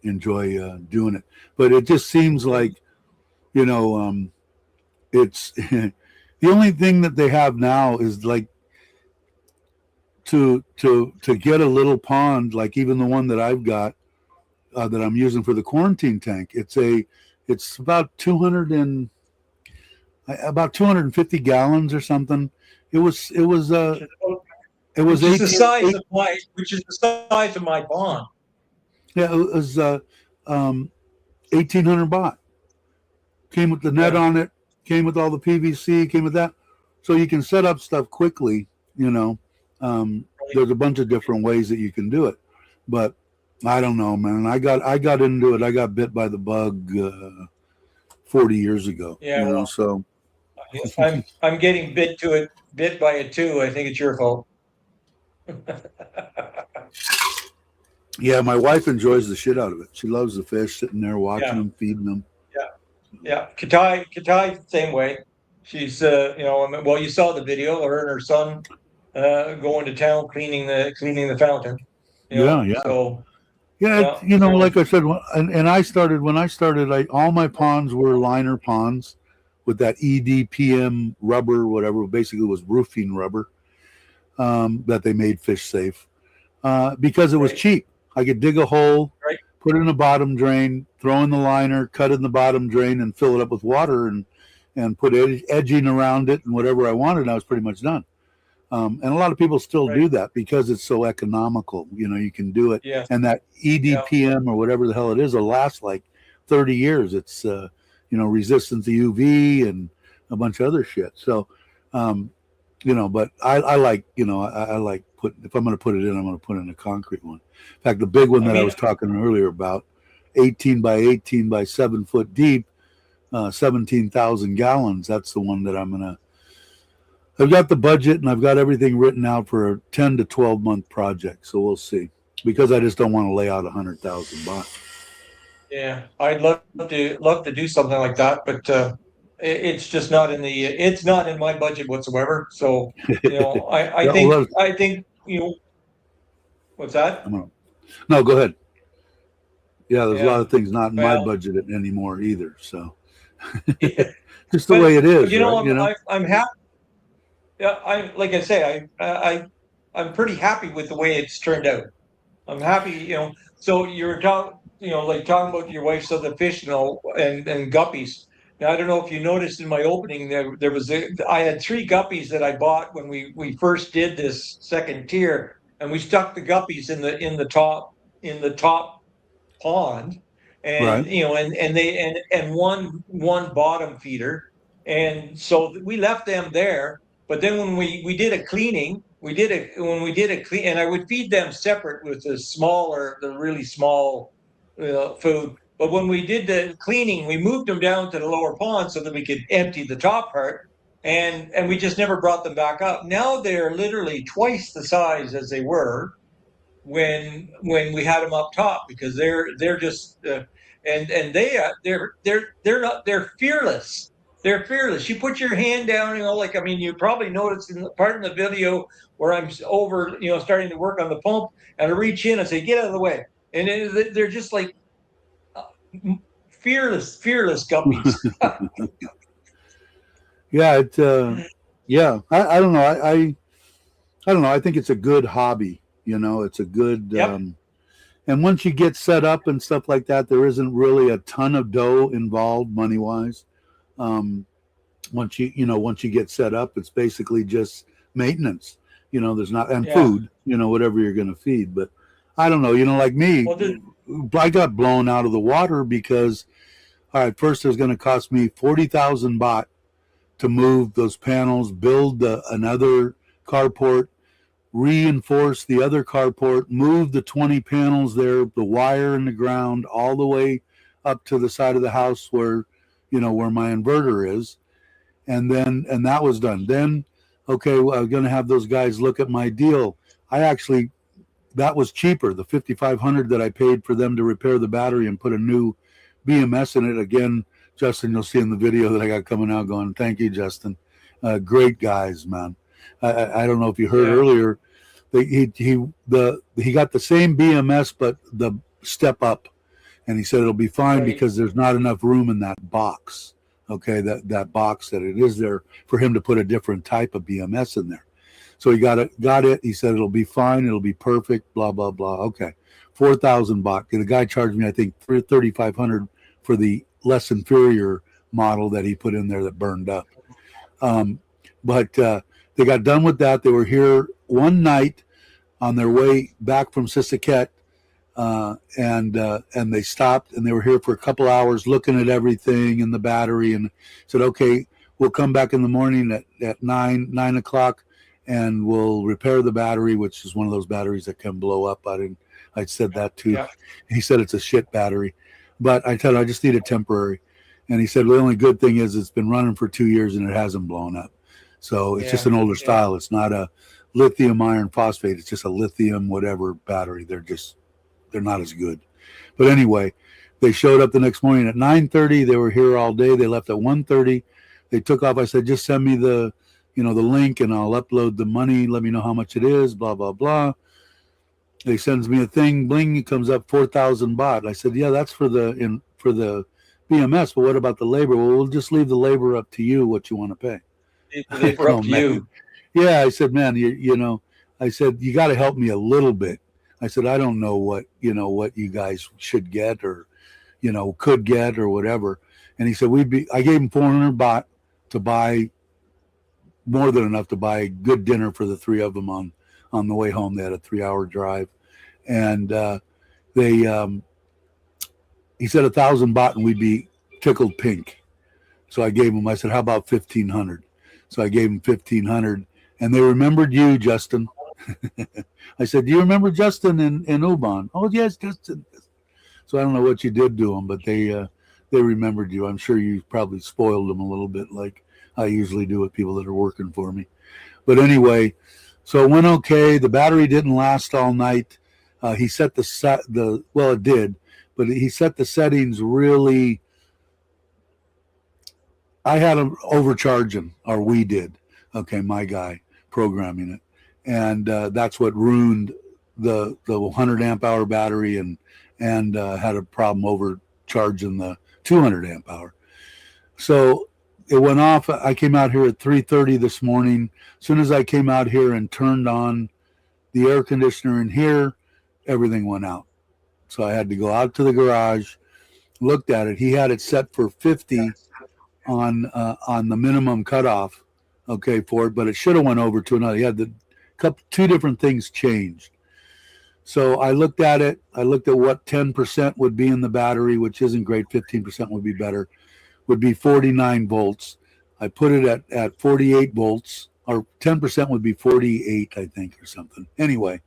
doing it. But it just seems like it's the only thing that they have now is like to get a little pond, like even the one that I've got that I'm using for the quarantine tank. It's about 250 gallons or something. It was Which is the 18, size of my pond. yeah, it was 1,800 baht. Came with the net on it, came with all the PVC, came with that. So you can set up stuff quickly, there's a bunch of different ways that you can do it. But I don't know, man. I got into it. I got bit by the bug 40 years ago. Yeah, so I'm getting bit by it too. I think it's your fault. Yeah, my wife enjoys the shit out of it. She loves the fish, sitting there watching them, feeding them. Yeah. Katai, same way. She's, well, you saw the video. Her and her son going to town cleaning the fountain. Yeah. So like I said, and when I started, all my ponds were liner ponds with that EDPM rubber, whatever. Basically, was roofing rubber that they made fish safe because it was cheap. I could dig a hole, put it in a bottom drain, throw in the liner, cut in the bottom drain, and fill it up with water and put edging around it and whatever I wanted. I was pretty much done. And a lot of people still do that because it's so economical. You can do it. Yeah. And that EDPM or whatever the hell it is will last like 30 years. It's, resistant to UV and a bunch of other shit. So, but I like, I like if I'm going to put it in, I'm going to put in a concrete one. In fact, the big one that I was talking earlier about, 18 by 18 by 7 foot deep, 17,000 gallons. That's the one that I've got the budget and I've got everything written out for a 10 to 12 month project. So we'll see, because I just don't want to lay out 100,000 baht. Yeah, I'd love to do something like that, but it's just not it's not in my budget whatsoever. So I think what's that? No, go ahead. Yeah, there's a lot of things not in my budget anymore either. So just the way it is. I'm happy. Yeah, like I say, I'm pretty happy with the way it's turned out. I'm happy, So you're talking, like talking about your wife's other fish, and guppies. Now I don't know if you noticed in my opening I had three guppies that I bought when we first did this second tier, and we stuck the guppies in the top pond, and Right. and one bottom feeder, and so we left them there. But then when we did a cleaning, and I would feed them separate with the really small food. But when we did the cleaning, we moved them down to the lower pond so that we could empty the top part, and we just never brought them back up. Now they're literally twice the size as they were when we had them up top, because they're just and they're not they're fearless. They're fearless. You put your hand down, like, I mean, you probably noticed in the part in the video where I'm over, starting to work on the pump, and I reach in and say, "Get out of the way," and they're just like uh, fearless guppies. Yeah. Yeah. I don't know. I don't know. I think it's a good hobby. It's a good, Yep. and once you get set up and stuff like that, there isn't really a ton of dough involved money wise. Um, once you get set up, it's basically just maintenance. There's not, and Yeah. food, whatever you're going to feed. But I don't know, like me, Well, I got blown out of the water because, all right, first it was going to cost me 40,000 baht to move those panels, build another carport, reinforce the other carport, move the 20 panels there, the wire in the ground, all the way up to the side of the house where my inverter is. And that was done. Then, okay, well, I was going to have those guys look at my deal. That was cheaper. The 5,500 that I paid for them to repair the battery and put a new BMS in it. Again, Justin, you'll see in the video that I got coming out going, thank you, Justin. Great guys, man. I don't know if you heard earlier, he got the same BMS, but the step up. And he said it'll be fine right. because there's not enough room in that box. Okay, that box that it is there for him to put a different type of BMS in there. So he got it. He said it'll be fine. It'll be perfect. Blah blah blah. Okay, 4,000 baht. The guy charged me, I think, 3,500 for the less inferior model that he put in there that burned up. But they got done with that. They were here one night on their way back from Sisaket, and they stopped, and they were here for a couple hours looking at everything in the battery, and said, okay, we'll come back in the morning at 9 o'clock, and we'll repair the battery, which is one of those batteries that can blow up. I said that too. Yeah. He said it's a shit battery, but I told him I just need a temporary. And he said, well, the only good thing is it's been running for 2 years and it hasn't blown up. So it's just an older style. It's not a lithium iron phosphate. It's just a lithium whatever battery. They're not as good. But anyway, they showed up the next morning at 9:30. They were here all day. They left at 1:30. They took off. I said, just send me the link and I'll upload the money. Let me know how much it is, blah, blah, blah. They sends me a thing, bling, it comes up 4,000 baht. I said, yeah, that's for the BMS, but what about the labor? Well, we'll just leave the labor up to you, what you want to pay. Labor up to you. Yeah, I said, man, I said, you got to help me a little bit. I said, I don't know what you guys should get or, could get or whatever. And he said, I gave him 400 baht to buy more than enough to buy a good dinner for the three of them on the way home. They had a 3-hour drive, and he said 1,000 baht and we'd be tickled pink. So I said, how about 1,500? So I gave him 1,500, and they remembered you, Justin. I said, do you remember Justin in Ubon? Oh, yes, Justin. So I don't know what you did to them, but they remembered you. I'm sure you probably spoiled them a little bit like I usually do with people that are working for me. But anyway, so it went okay. The battery didn't last all night. He set it did, but he set the settings really. I had him overcharging, or we did. Okay, my guy programming it, and that's what ruined the 100 amp hour battery and had a problem overcharging the 200 amp hour. So it went off. I came out here at 3:30 this morning. As soon as I came out here and turned on the air conditioner in here, everything went out. So I had to go out to the garage, looked at it. He had it set for 50 on the minimum cutoff, okay, for it, but it should have went over to another. He had two different things changed. So I looked at it. I looked at what 10% would be in the battery, which isn't great. 15% would be better. Would be 49 volts. I put it at 48 volts, or 10% would be 48, I think, or something. Anyway,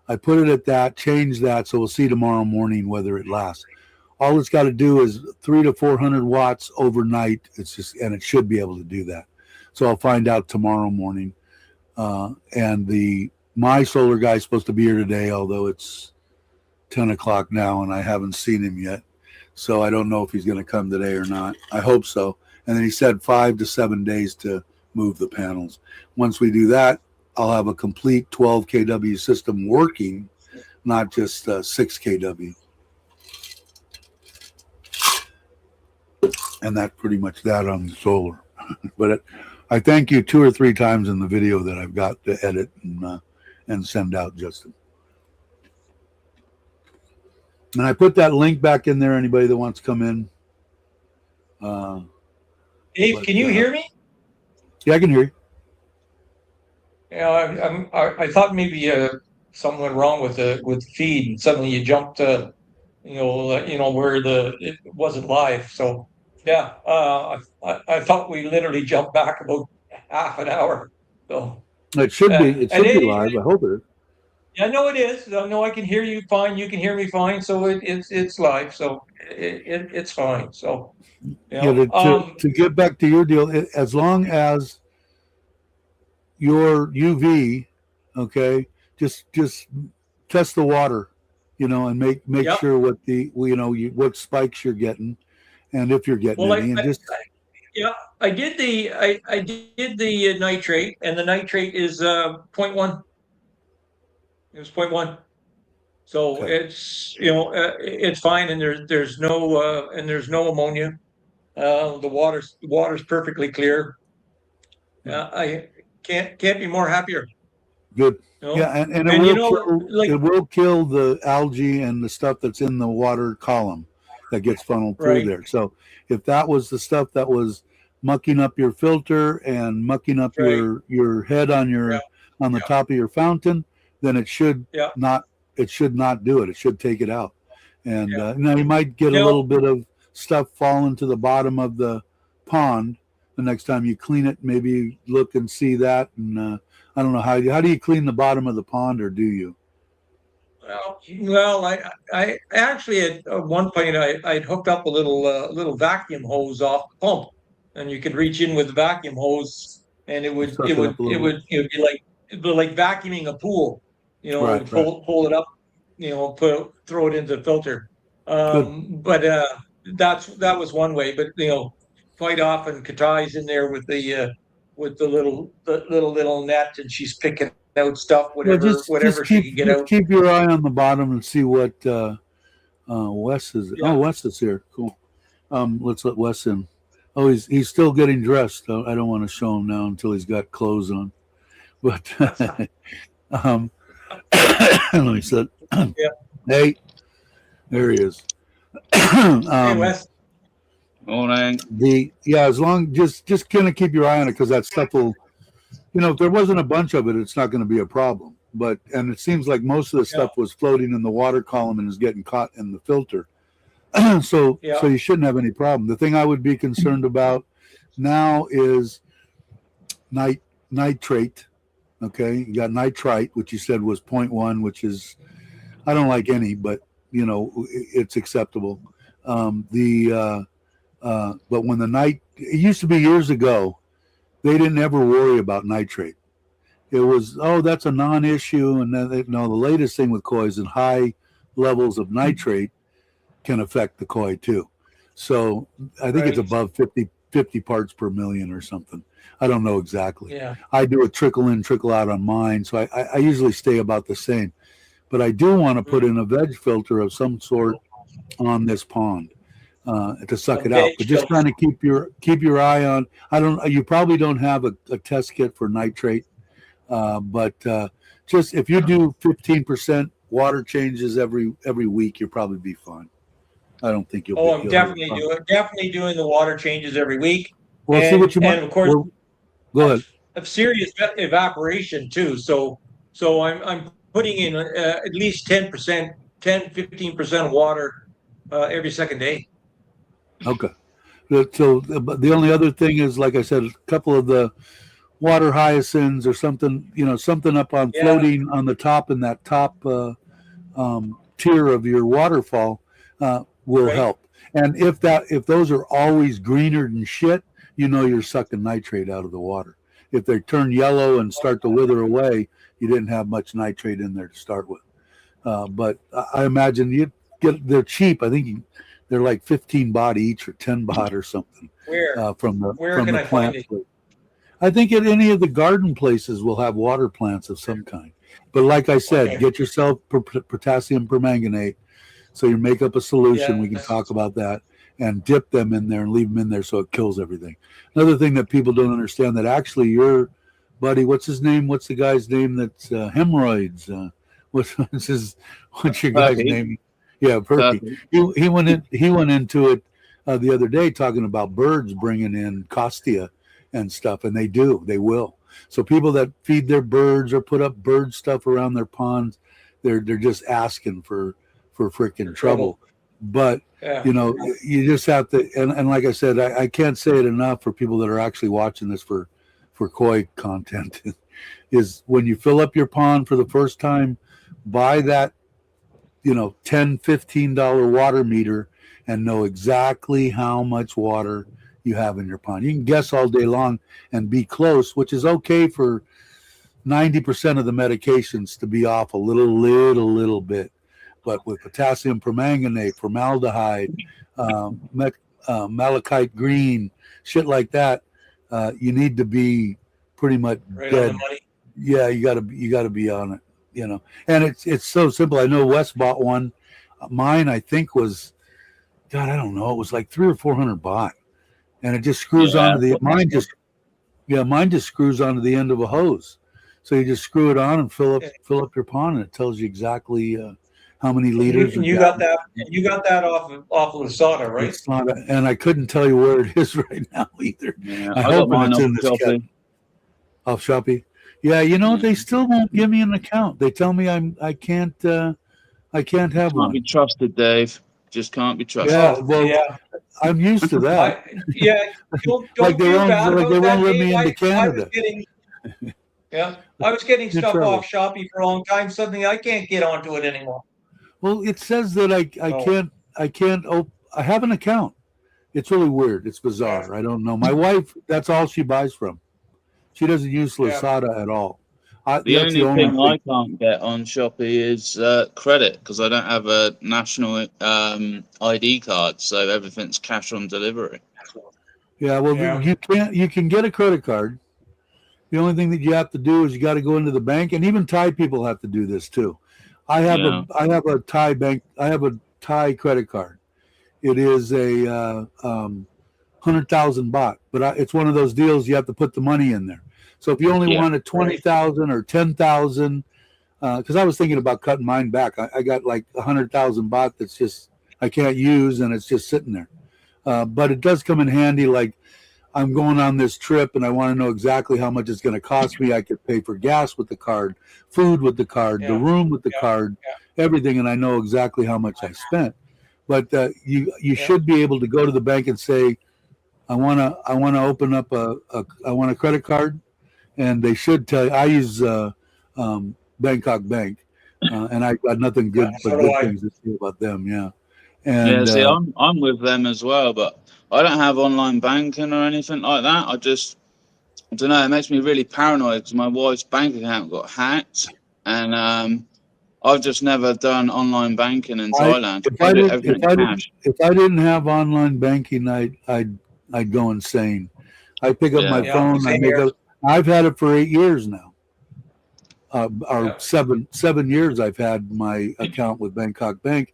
I put it at that, changed that, so we'll see tomorrow morning whether it lasts. All it's got to do is 300 to 400 watts overnight. And it should be able to do that. So I'll find out tomorrow morning. And my solar guy is supposed to be here today, although it's 10 o'clock now and I haven't seen him yet. So I don't know if he's going to come today or not. I hope so. And then he said 5 to 7 days to move the panels. Once we do that, I'll have a complete 12 kW system working, not just 6 kW. And that's pretty much that on the solar. But I thank you 2 or 3 times in the video that I've got to edit and send out, Justin. And I put that link back in there. Anybody that wants to come in. Dave, can you hear me? Yeah, I can hear you. Yeah, I thought maybe something went wrong with the feed, and suddenly you jumped to where it wasn't live. So yeah, I thought we literally jumped back about half an hour. So it should be live. I hope it is. Yeah, no, it is. No, I can hear you fine. You can hear me fine. So it's live. So it's fine. So to get back to your deal, as long as your UV, okay, just test the water, and make sure what what spikes you're getting, and if you're getting any, I did the nitrate, and the nitrate is 0.1. It was 0.1. So okay. It's it's fine, and there's no ammonia. The water's perfectly clear. I can't be more happier. Good. Yeah, and it will kill the algae and the stuff that's in the water column that gets funneled through there. So if that was the stuff that was mucking up your filter and mucking up your head on the top of your fountain, then it should not do it. It should take it out. And now you might get a little bit of stuff falling to the bottom of the pond. The next time you clean it, maybe look and see that. And I don't know how do you clean the bottom of the pond, or do you? Well, I actually at one point I'd hooked up a little vacuum hose off the pump, and you could reach in with the vacuum hose, and it would be like vacuuming a pool. Pull it up, throw it into the filter. But that was one way. But quite often Katai's in there with the little net, and she's picking out stuff, whatever she can get out. Keep your eye on the bottom and see what Wes is. Yeah. Oh, Wes is here. Cool. Let's let Wes in. Oh, he's still getting dressed. I don't want to show him now until he's got clothes on. But let me sit. Hey, there he is. Hey, Wes. Morning. As long just kind of keep your eye on it, because that stuff will, if there wasn't a bunch of it, it's not going to be a problem. And it seems like most of the stuff was floating in the water column and is getting caught in the filter. So you shouldn't have any problem. The thing I would be concerned about now is nitrate. Okay, you got nitrite, which you said was 0.1, which is, I don't like any, but it's acceptable. But when it used to be years ago, they didn't ever worry about nitrate. It was, that's a non-issue. And then the latest thing with koi is that high levels of nitrate can affect the koi too. So I think it's above 50 parts per million or something. I don't know exactly. Yeah. I do a trickle in, trickle out on mine. So I usually stay about the same. But I do want to put in a veg filter of some sort on this pond to suck it out. But just trying to keep your eye on. You probably don't have a test kit for nitrate. But just if you do 15% water changes every week, you'll probably be fine. I don't think you'll. Oh, I'm you'll have a definitely doing the water changes every week, Well, see what you and might. of course Well, go ahead. of serious evaporation too. So I'm putting in at least 10%, 10-15% of water every second day. Okay. So but the only other thing is, like I said, a couple of the water hyacinths or something, something up on Yeah, floating on the top in that top tier of your waterfall will right. help. And if those are always greener than shit, you're sucking nitrate out of the water. If they turn yellow and start to wither away, you didn't have much nitrate in there to start with. But I imagine they're cheap. I think they're like 15 baht each or 10 baht or something Where from where can the I find plant it? place. I think at any of the garden places will have water plants of some kind. But like I said, Okay. get yourself potassium permanganate. So you make up a solution. We can Yes. talk about that and dip them in there and leave them in there so it kills everything. Another thing that people don't understand that actually your buddy, what's his name? What's the guy's name that's hemorrhoids? What's your guy's Turkey. name? Yeah, Perky. Turkey. He went into it the other day talking about birds bringing in costia and stuff, and they will. So people that feed their birds or put up bird stuff around their ponds, they're just asking for freaking trouble. But Yeah. you just have to, and like I said, I can't say it enough for people that are actually watching this for koi content is when you fill up your pond for the first time, buy that $10-15 water meter and know exactly how much water you have in your pond. You can guess all day long and be close, which is okay for 90% of the medications to be off a little bit. But with potassium permanganate, formaldehyde, malachite green, shit like that, you need to be pretty much Right dead. on the money. Yeah, you gotta be on it. And it's so simple. I know Wes bought one. Mine, I think, was, God, I don't know. It was like 300 or 400 baht, and it just screws onto the mine. Mine just screws onto the end of a hose. So you just screw it on and fill up your pond, and it tells you exactly how many liters. You got that. You got that off of Lasada, right? It's not, and I couldn't tell you where it is right now either. Yeah, I got hope mine it's off in this Shopee. kit. Off Shopee. Yeah, they still won't give me an account. They tell me I can't have Can't one. be trusted, Dave. Just can't be trusted. Yeah, well, I'm used to that. Don't Like they feel won't, bad like about they that, won't let Dave. me into Canada. I was getting Good stuff trouble. off Shopee for a long time. Suddenly, I can't get onto it anymore. Well, it says that I can't. I have an account. It's really weird. It's bizarre. I don't know. My wife, that's all she buys from. She doesn't use Lasada at all. The only thing I can't get on Shopee is credit because I don't have a national ID card, so everything's cash on delivery. Yeah, well, you can't. You can get a credit card. The only thing that you have to do is you got to go into the bank, and even Thai people have to do this too. I have a Thai bank. I have a Thai credit card. It is a 100,000 baht, but it's one of those deals you have to put the money in there. So if you only wanted 20,000 or 10,000, because I was thinking about cutting mine back. I got like 100,000 baht that's just I can't use, and it's just sitting there. But it does come in handy. Like I'm going on this trip, and I want to know exactly how much it's going to cost me. I could pay for gas with the card, food with the card, the room with the card, everything, and I know exactly how much I spent. But you should be able to go to the bank and say, I want to open up I want a credit card, and they should tell you. I use Bangkok Bank, and I got nothing good but good things to say about them. Yeah, and see, I'm with them as well, but I don't have online banking or anything like that. I don't know. It makes me really paranoid because my wife's bank account got hacked, and I've just never done online banking in Thailand. If I didn't have online banking, I'd go insane. I pick up my phone. I've had it for 8 years now. Or 7 years I've had my account with Bangkok Bank.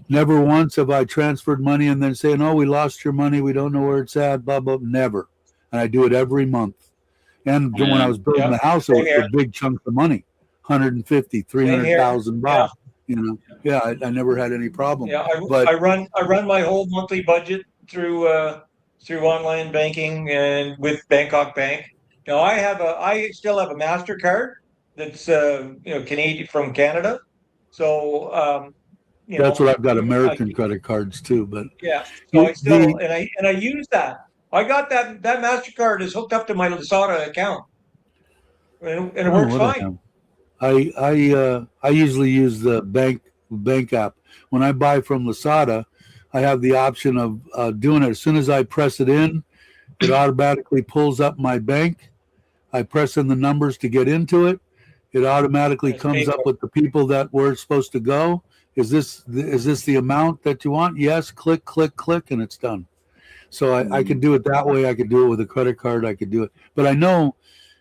Never once have I transferred money and then saying, "Oh, we lost your money. We don't know where it's at." Blah blah. Never. And I do it every month. And when I Yeah. was building the house, it Same was here. for big chunks of money, 150, Same here. 300,000 Yeah. baht. You know, yeah, I never had any problem. Yeah, But I run my whole monthly budget through online banking and with Bangkok Bank. Now I still have a MasterCard that's Canadian from Canada. So that's what I've got, I American credit cards too. But yeah. So I still the and I use that. I got that MasterCard is hooked up to my Lasada account, and it oh, works what I fine. have. I usually use the bank app when I buy from Lasada. I have the option of doing it as soon as I press it in. It automatically pulls up my bank. I press in the numbers to get into it. It automatically It's comes paid up for. with the people that were supposed to go. Is this the amount that you want? Yes. Click, click, click, and it's done. So I can do it that way. I could do it with a credit card. I could do it, but I know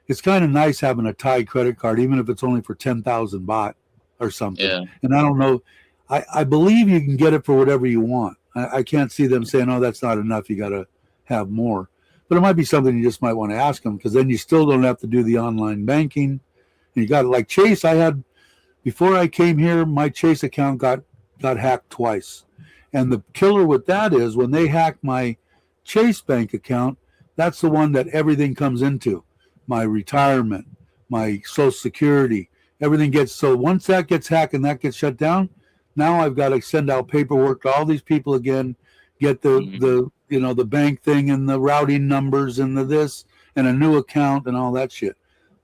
it's kind of nice having a Thai credit card, even if it's only for 10,000 baht or something. Yeah. And I don't know. I believe you can get it for whatever you want. I can't see them saying, "Oh, that's not enough. You got to have more." But it might be something you just might want to ask them, because then you still don't have to do the online banking. And you got it like Chase. I had before I came here, my Chase account got hacked twice. And the killer with that is when they hack my Chase bank account, that's the one that everything comes into. My retirement, my Social Security, everything gets. So once that gets hacked and that gets shut down, now I've got to send out paperwork to all these people again, get the bank thing and the routing numbers and the this and a new account and all that shit.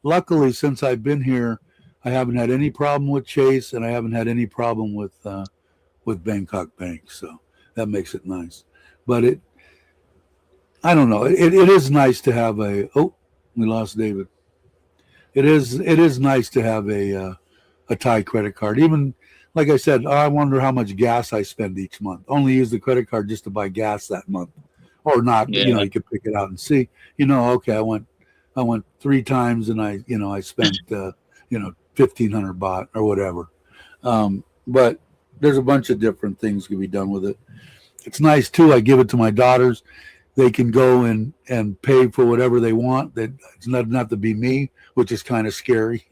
Luckily, since I've been here, I haven't had any problem with Chase, and I haven't had any problem with Bangkok Bank. So that makes it nice. But I don't know. It is nice to have a. Oh, we lost David. It is nice to have a Thai credit card. Even like I said, I wonder how much gas I spend each month. Only use the credit card just to buy gas that month, or not. But, Yeah. you could pick it out and see. Okay, I went 3 times and I spent 1,500 baht or whatever. But there's a bunch of different things can be done with it. It's nice too. I give it to my daughters. They can go and pay for whatever they want. That it's not have to be me, which is kind of scary.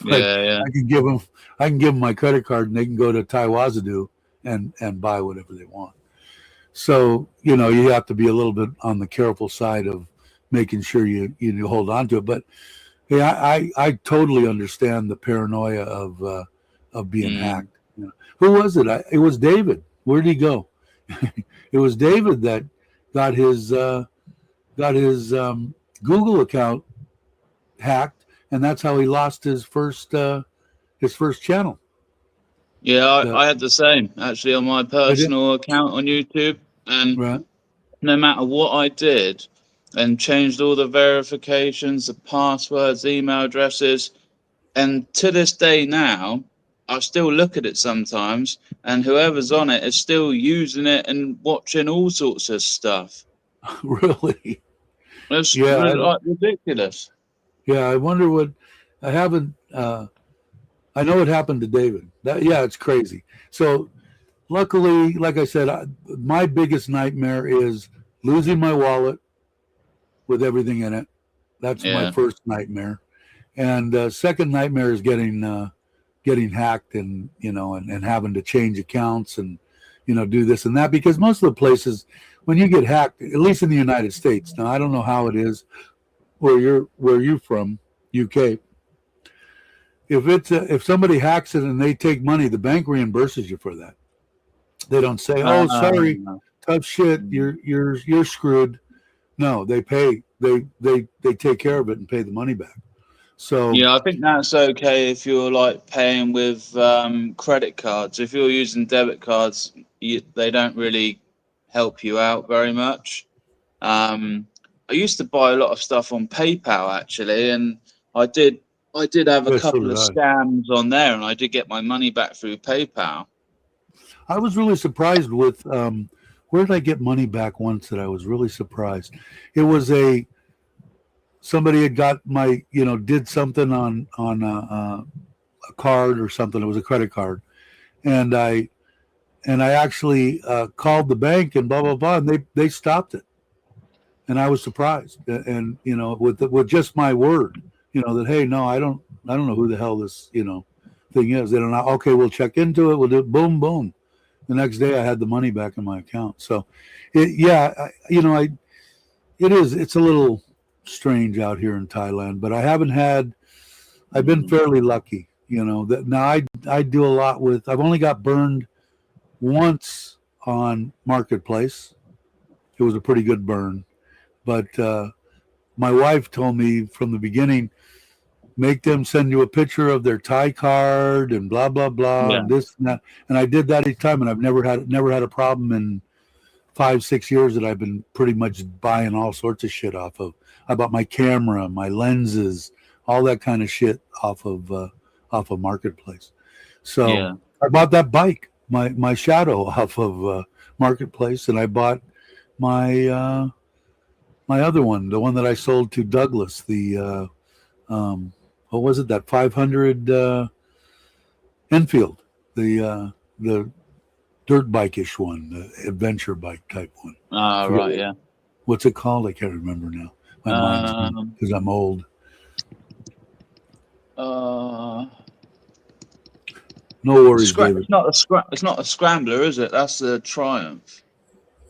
But Yeah. I can give them my credit card, and they can go to Taiwazadu and buy whatever they want. So you have to be a little bit on the careful side of making sure you hold on to it. But yeah, I totally understand the paranoia of being hacked. Who was it? It was David. Where did he go? It was David that got his Google account hacked, and that's how he lost his first channel. Yeah, I had the same actually on my personal account on YouTube, and Right. no matter what I did and changed all the verifications, the passwords, email addresses, and to this day now, I still look at it sometimes, and whoever's on it is still using it and watching all sorts of stuff. Really? It's Yeah. like ridiculous. Yeah. I wonder what. I haven't. I know it happened to David. It's crazy. So luckily, like I said, my biggest nightmare is losing my wallet with everything in it. That's my first nightmare. And second nightmare is getting hacked and having to change accounts and do this and that, because most of the places when you get hacked, at least in the United States, now I don't know how it is where you're from, UK. If somebody hacks it and they take money, the bank reimburses you for that. They don't say, "Oh, sorry, tough shit, you're screwed." No, they pay. They take care of it and pay the money back. So yeah, I think that's okay if you're like paying with credit cards. If you're using debit cards, they don't really help you out very much. I used to buy a lot of stuff on PayPal actually, and I did have a Yeah, so couple did of I. scams on there, and I did get my money back through PayPal. I was really surprised with where did I get money back once that I was really surprised. It was somebody had got my did something on a card or something. It was a credit card, and I actually called the bank and blah blah blah, and they stopped it. and I was surprised. And with just my word, that hey, no, I don't know who the hell this thing is. They don't know. Okay, we'll check into it. We'll do it. Boom, boom. The next day, I had the money back in my account. So, it's a little strange out here in Thailand, but I've been fairly lucky, that now I do a lot with, I've only got burned once on Marketplace. It was a pretty good burn, but my wife told me from the beginning, make them send you a picture of their Thai card and blah, blah, blah, and this and that. And I did that each time, and I've never had a problem in 5-6 years that I've been pretty much buying all sorts of shit off of. I bought my camera, my lenses, all that kind of shit off of Marketplace. So I bought that bike, my Shadow, off of Marketplace, and I bought my my other one, the one that I sold to Douglas, the what was it, that 500 Enfield, the dirt bike-ish one, the adventure bike type one. Right, yeah. What's it called? I can't remember now. My mind's because I'm old. No worries, David. It's not a Scrambler, is it? That's a Triumph.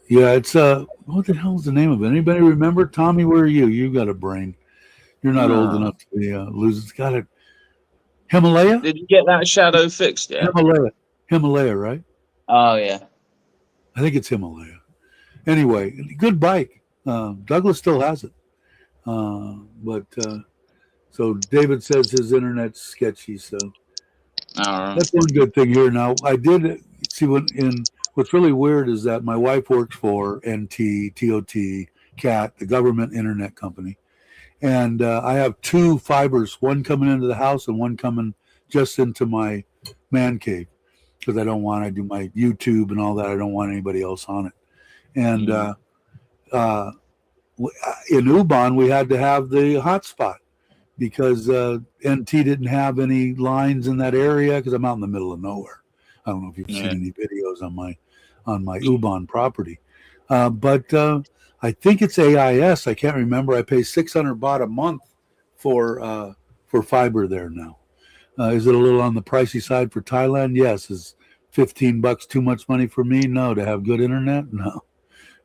Yeah, it's what the hell's the name of it? Anybody remember? Tommy, where are you? You got a brain. You're not old enough to be lose. It's got a Himalaya. Did you get that Shadow fixed yet? Himalaya, right? Oh yeah. I think it's Himalaya. Anyway, good bike. Douglas still has it. So David says his internet's sketchy. So that's one good thing here. Now I did see what's really weird is that my wife works for TOT, CAT, the government internet company. And I have two fibers, one coming into the house and one coming just into my man cave because I do my YouTube and all that. I don't want anybody else on it. And in Ubon, we had to have the hotspot because NT didn't have any lines in that area because I'm out in the middle of nowhere. I don't know if you've seen any videos on my Ubon property. But I think it's AIS. I can't remember. I pay 600 baht a month for fiber there now. Is it a little on the pricey side for Thailand? Yes. Is $15 too much money for me? No. To have good internet? No.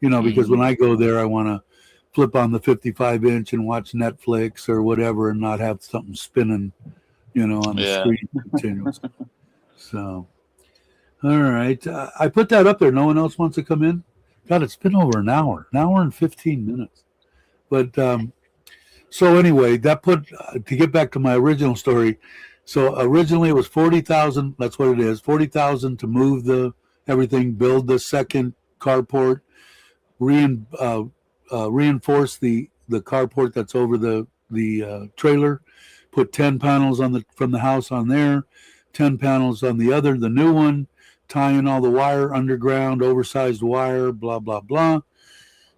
Because when I go there, I want to flip on the 55-inch and watch Netflix or whatever and not have something spinning, on the screen continuously. So, all right. I put that up there. No one else wants to come in? God, it's been over an hour and 15 minutes. But so anyway, that put to get back to my original story. So originally it was 40,000. That's what it is. 40,000 to move everything, build the second carport, reinforce the carport that's over the trailer, put 10 panels from the house on there, 10 panels on the new one. Tie in all the wire underground, oversized wire, blah, blah, blah.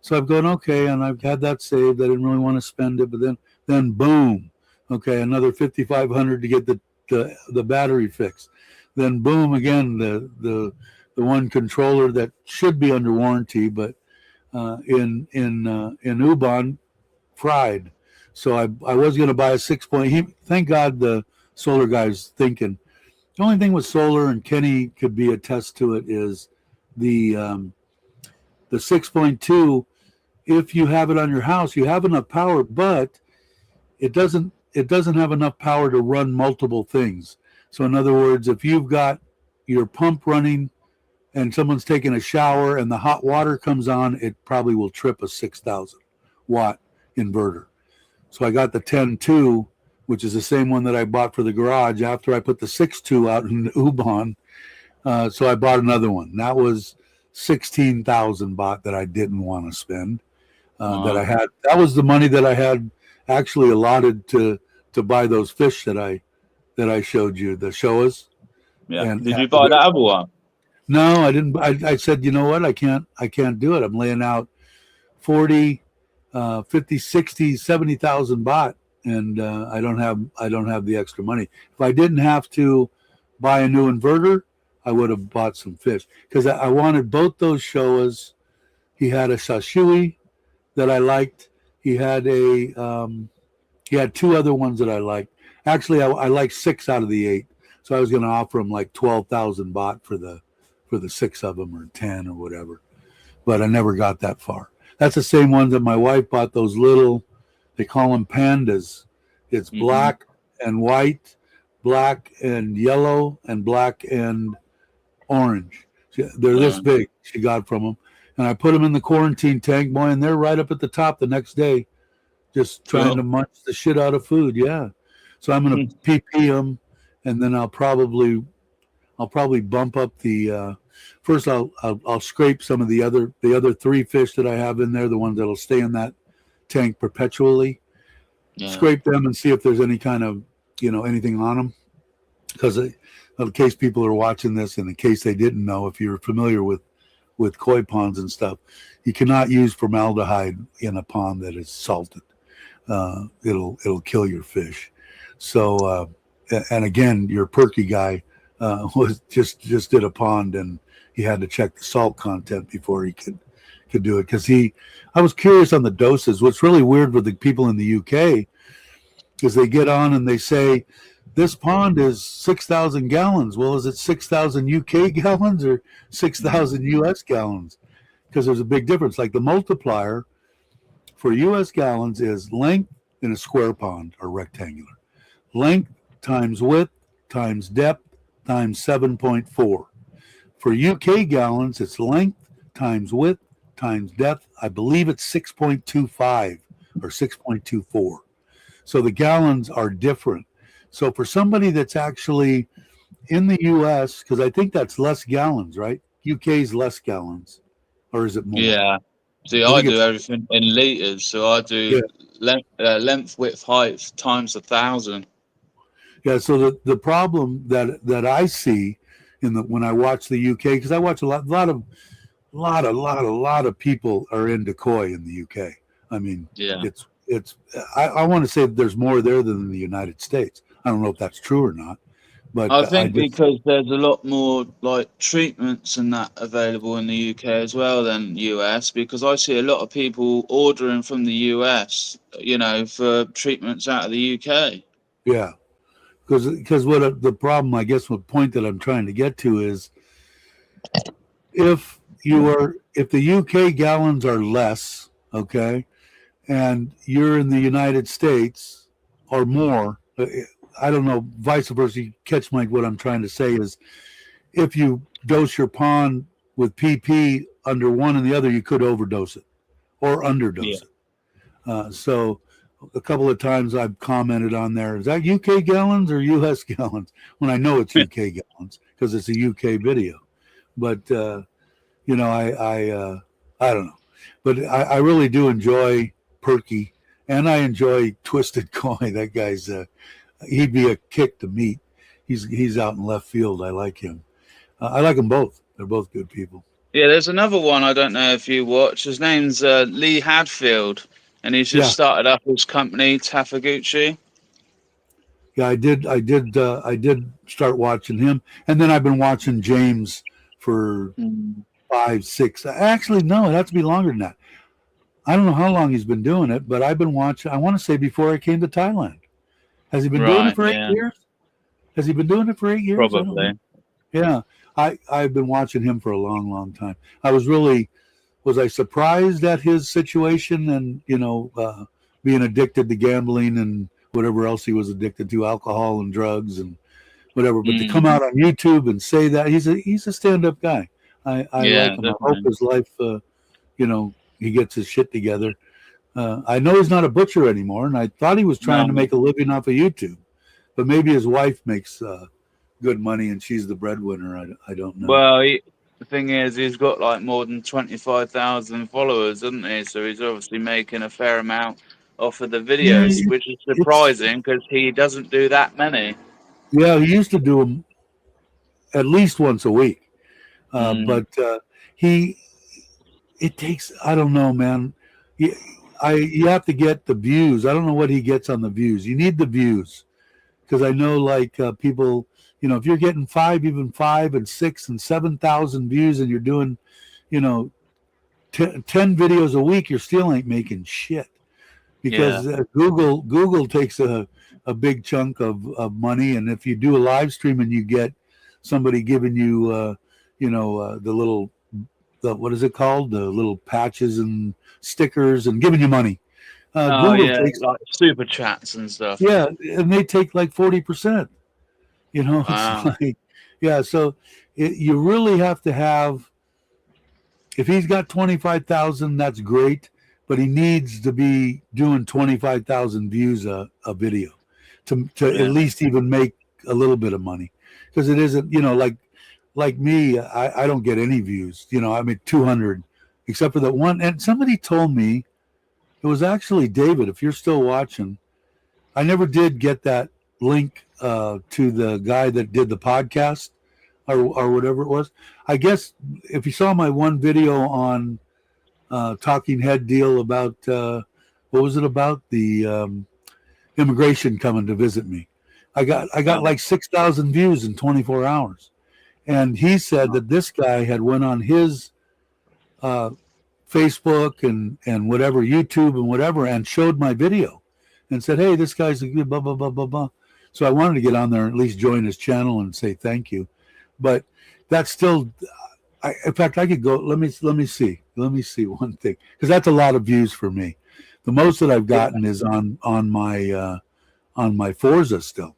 So I've gone, okay, and I've had that saved. I didn't really want to spend it, but then boom, okay, another 5,500 to get the battery fixed. Then boom, again, the one controller that should be under warranty, but in Ubon fried. So I was going to buy a 6-point. Thank God the solar guy's thinking. The only thing with solar, and Kenny could be attest to it, is the 6.2. If you have it on your house, you have enough power, but it doesn't have enough power to run multiple things. So in other words, if you've got your pump running and someone's taking a shower and the hot water comes on, it probably will trip a 6,000 watt inverter. So I got the 10.2, which is the same one that I bought for the garage after I put the 6.2 out in Ubon. So I bought another one. That was 16,000 baht that I didn't want to spend. That I had. That was the money that I had actually allotted to buy those fish that I showed you, the showas. Yeah. And did you buy that other one? No, I didn't. I said, you know what? I can't do it. I'm laying out 40, 50, 60, 70,000 baht. And I don't have the extra money. If I didn't have to buy a new inverter, I would have bought some fish because I wanted both those showas. He had a sashui that I liked. He had he had two other ones that I liked. Actually, I liked 6 out of the 8. So I was going to offer him like 12,000 baht for the 6 of them, or 10 or whatever. But I never got that far. That's the same ones that my wife bought, those little, they call them pandas. It's black and white, black and yellow, and black and orange. They're this big, she got from them. And I put them in the quarantine tank, boy, and they're right up at the top the next day, just trying to munch the shit out of food. Yeah. So I'm going to PP them, and then I'll probably bump up the, first I'll scrape some of the other 3 fish that I have in there, the ones that'll stay in that tank perpetually. Yeah. Scrape them and see if there's any kind of, anything on them. Because in case people are watching this, and in case they didn't know, if you're familiar with koi ponds and stuff, you cannot use formaldehyde in a pond that is salted. It'll kill your fish. So, and again, your perky guy was just did a pond, and he had to check the salt content before he could do it. Because I was curious on the doses. What's really weird with the people in the UK is they get on and they say, this pond is 6,000 gallons. Well, is it 6,000 UK gallons or 6,000 US gallons? Because there's a big difference. Like the multiplier for US gallons is length in a square pond or rectangular. Length times width times depth times 7.4. For UK gallons, it's length times width times depth. I believe it's 6.25 or 6.24. So the gallons are different. So for somebody that's actually in the U.S., because I think that's less gallons, right? UK's less gallons, or is it more? Yeah. See, I do everything in liters, so I do length, width, height times 1,000. Yeah. So the problem that I see when I watch the UK, because I watch a lot of people are into koi in the UK. I mean, I want to say there's more there than in the United States. I don't know if that's true or not, but I think because there's a lot more like treatments and that available in the UK as well than US, because I see a lot of people ordering from the US, for treatments out of the UK. Yeah, because what the problem, I guess, what point that I'm trying to get to is, if the UK gallons are less, okay, and you're in the United States or more. I don't know, vice versa. You catch what I'm trying to say is, if you dose your pond with PP under one and the other, you could overdose it or underdose it. So a couple of times I've commented on there, is that UK gallons or US gallons? When I know it's UK gallons because it's a UK video. But, I don't know. But I really do enjoy Perky, and I enjoy Twisted Koi. That guy's... he'd be a kick to meet. He's out in left field. I like him. I like them both. They're both good people. Yeah, there's another one I don't know if you watch. His name's Lee Hadfield, and he's just started up his company, Tafaguchi. Yeah, I did start watching him, and then I've been watching James for 5, 6. Actually, no, it has to be longer than that. I don't know how long he's been doing it, but I've been watching. I want to say before I came to Thailand. Has he been doing it for 8 years? Has he been doing it for 8 years? Probably. Yeah. I've been watching him for a long, long time. Was I surprised at his situation and, being addicted to gambling and whatever else he was addicted to, alcohol and drugs and whatever. But to come out on YouTube and say that, he's a stand-up guy. I like him. Definitely. I hope his life, he gets his shit together. I know he's not a butcher anymore, and I thought he was trying to make a living off of YouTube, but maybe his wife makes good money and she's the breadwinner. I don't know. Well, the thing is, he's got like more than 25,000 followers, doesn't he? So he's obviously making a fair amount off of the videos, which is surprising because he doesn't do that many. Yeah, he used to do them at least once a week, but it takes, I don't know, man. You have to get the views. I don't know what he gets on the views. You need the views, because I know people, if you're getting 5 and 6 and 7,000 views and you're doing, 10 videos a week, you still ain't making shit, because Google takes a big chunk of money. And if you do a live stream and you get somebody giving you, the what is it called? The little patches and stickers and giving you money. Google takes like super chats and stuff. Yeah, and they take like 40%. It's like, so you really have to have, if he's got 25,000, that's great, but he needs to be doing 25,000 views a video to at least even make a little bit of money. Because it isn't, like me, I don't get any views. I mean, 200, except for that one. And somebody told me, it was actually David, if you're still watching, I never did get that link to the guy that did the podcast or whatever it was. I guess if you saw my one video on Talking Head deal about, what was it about? The immigration coming to visit me. I got like 6,000 views in 24 hours. And he said that this guy had went on his Facebook and whatever, YouTube and whatever, and showed my video and said, hey, this guy's a good blah, blah, blah, blah, blah. So I wanted to get on there and at least join his channel and say thank you. But that's still, in fact, I could go, let me see one thing, because that's a lot of views for me. The most that I've gotten is on my Forza still.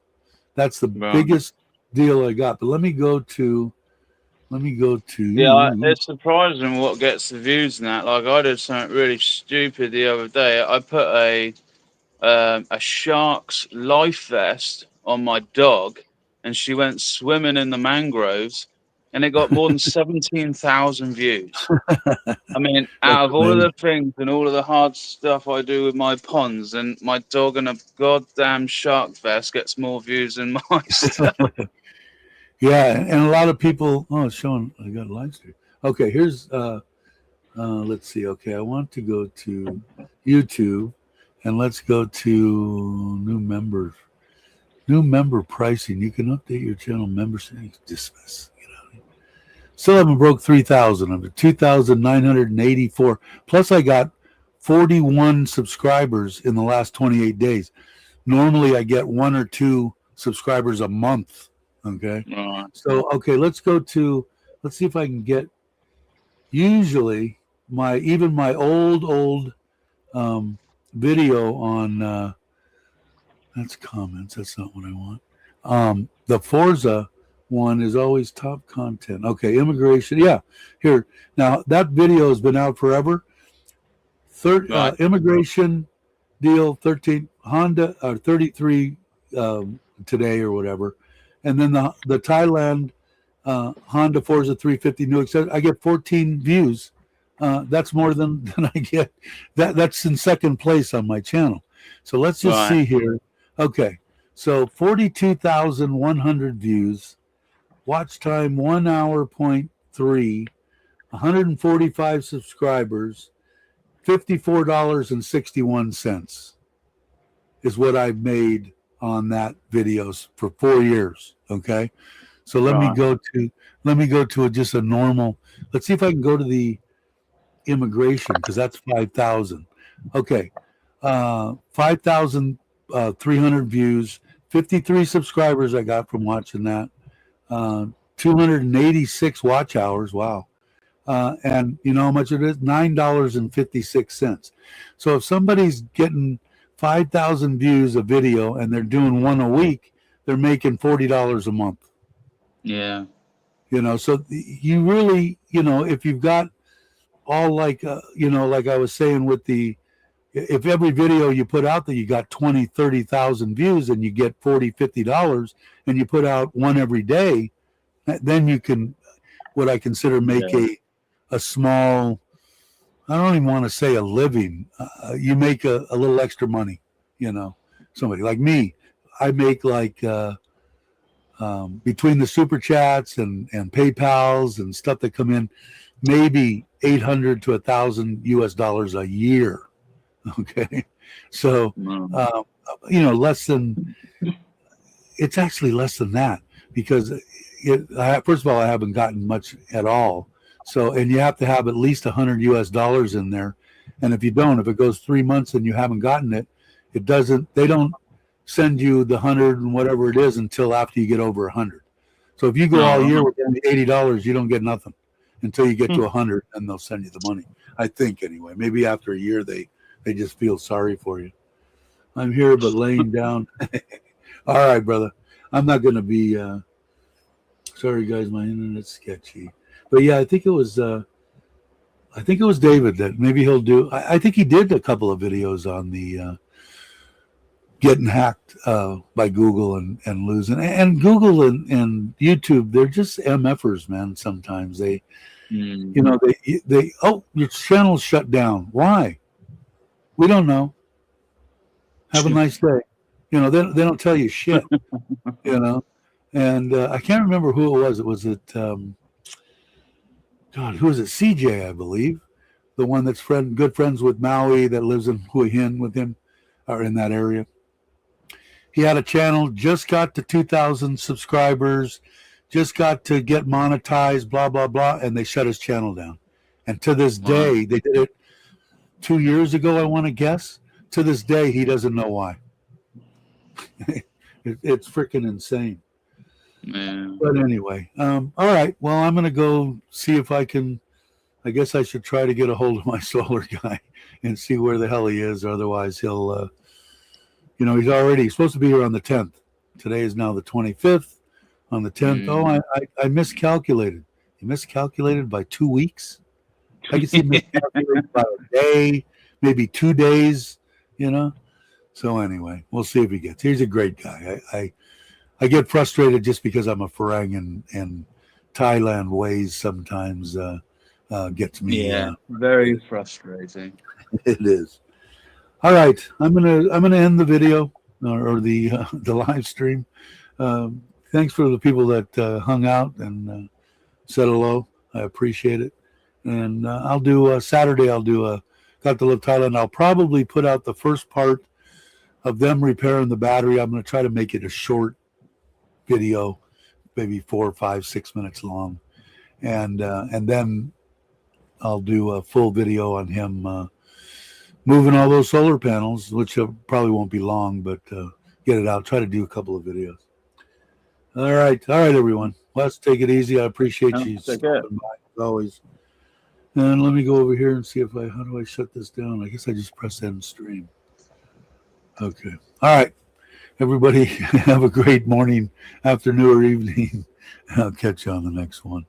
That's the biggest deal I got. But let me go to it's surprising what gets the views and that. Like, I did something really stupid the other day. I put a shark's life vest on my dog, and she went swimming in the mangroves, and it got more than 17,000 views. I mean, out of all of the things and all of the hard stuff I do with my ponds, and my dog in a goddamn shark vest gets more views than my stuff. Yeah, and a lot of people. Oh, it's showing. I got a live stream. Okay, here's. Let's see. Okay, I want to go to YouTube, and let's go to new members. New member pricing. You can update your channel membership. Dismiss. Still haven't broke 3,000. I'm at 2,984. Plus, I got 41 subscribers in the last 28 days. Normally, I get 1 or 2 subscribers a month. Okay. So, okay, let's see if I can get, usually my old video on, that's comments. That's not what I want. The Forza one is always top content. Okay. Immigration. Yeah. Here. Now that video has been out forever. Immigration deal 13 Honda or 33 today or whatever. And then the Thailand Honda Forza 350 new accessory, I get 14 views. That's more than I get. That's in second place on my channel. So let's just see here. Okay, so 42,100 views, watch time 1 hour, 0.3, 145 subscribers, $54.61 is what I've made on that videos for 4 years. Okay, so let me go to just a normal. Let's see if I can go to the immigration, because that's 5,000. Okay, 5,300 views, 53 subscribers I got from watching that, 286 watch hours. Wow. And you know how much it is? $9.56. So if somebody's getting 5,000 views a video and they're doing one a week, they're making $40 a month. Yeah. So you really, if you've got all like I was saying with if every video you put out there, you got 20, 30,000 views and you get $40, $50 and you put out one every day, then you can, what I consider make a small, I don't even want to say a living. You make a little extra money, somebody like me, I make like, between the super chats and PayPals and stuff that come in, maybe 800 to 1,000 US dollars a year. Okay. So, less than, it's actually less than that, because first of all, I haven't gotten much at all. So, and you have to have at least $100 US in there. And if you don't, if it goes 3 months and you haven't gotten it, they don't send you the 100 and whatever it is until after you get over 100. So if you go all year with only $80, you don't get nothing until you get to 100, and they'll send you the money. I think anyway. Maybe after a year they just feel sorry for you. I'm here but laying down. All right, brother. I'm not going to be sorry guys, my internet's sketchy. But yeah, I think it was David that maybe he'll do. I think he did a couple of videos on the getting hacked by Google and losing. And Google and YouTube, they're just MFers, man. Sometimes they, you know, they your channel's shut down. Why? We don't know. Have a nice day. You know, they don't tell you shit. You know, and I can't remember who it was. It was God, who is it? CJ, I believe, the one that's good friends with Maui that lives in Hua Hin with him, or in that area. He had a channel, just got to 2,000 subscribers, just got to get monetized, blah, blah, blah, and they shut his channel down. And to this day, they did it 2 years ago, I want to guess. To this day, he doesn't know why. It's freaking insane. Man. But anyway, all right. Well, I'm going to go see if I can. I guess I should try to get a hold of my solar guy and see where the hell he is. Otherwise, he'll, you know, he's supposed to be here on the 10th. Today is now the 25th. On the 10th, I miscalculated. He miscalculated by 2 weeks. I can see miscalculated by a day, maybe 2 days, you know. So anyway, we'll see if he gets. He's a great guy. I get frustrated just because I'm a Farang and Thailand ways sometimes gets me. Yeah, very frustrating. It is. All right, I'm gonna end the video or the live stream. Thanks for the people that hung out and said hello. I appreciate it. And I'll do Saturday. I'll do Got to Live Thailand. I'll probably put out the first part of them repairing the battery. I'm going to try to make it a short video, maybe 4, 5, 6 minutes long, and then I'll do a full video on him moving all those solar panels, which probably won't be long, but get it out. Try to do a couple of videos. All right, everyone. Let's take it easy. I appreciate you stopping by as always. And let me go over here and see how do I shut this down? I guess I just press end stream. Okay. All right. Everybody have a great morning, afternoon, or evening. I'll catch you on the next one.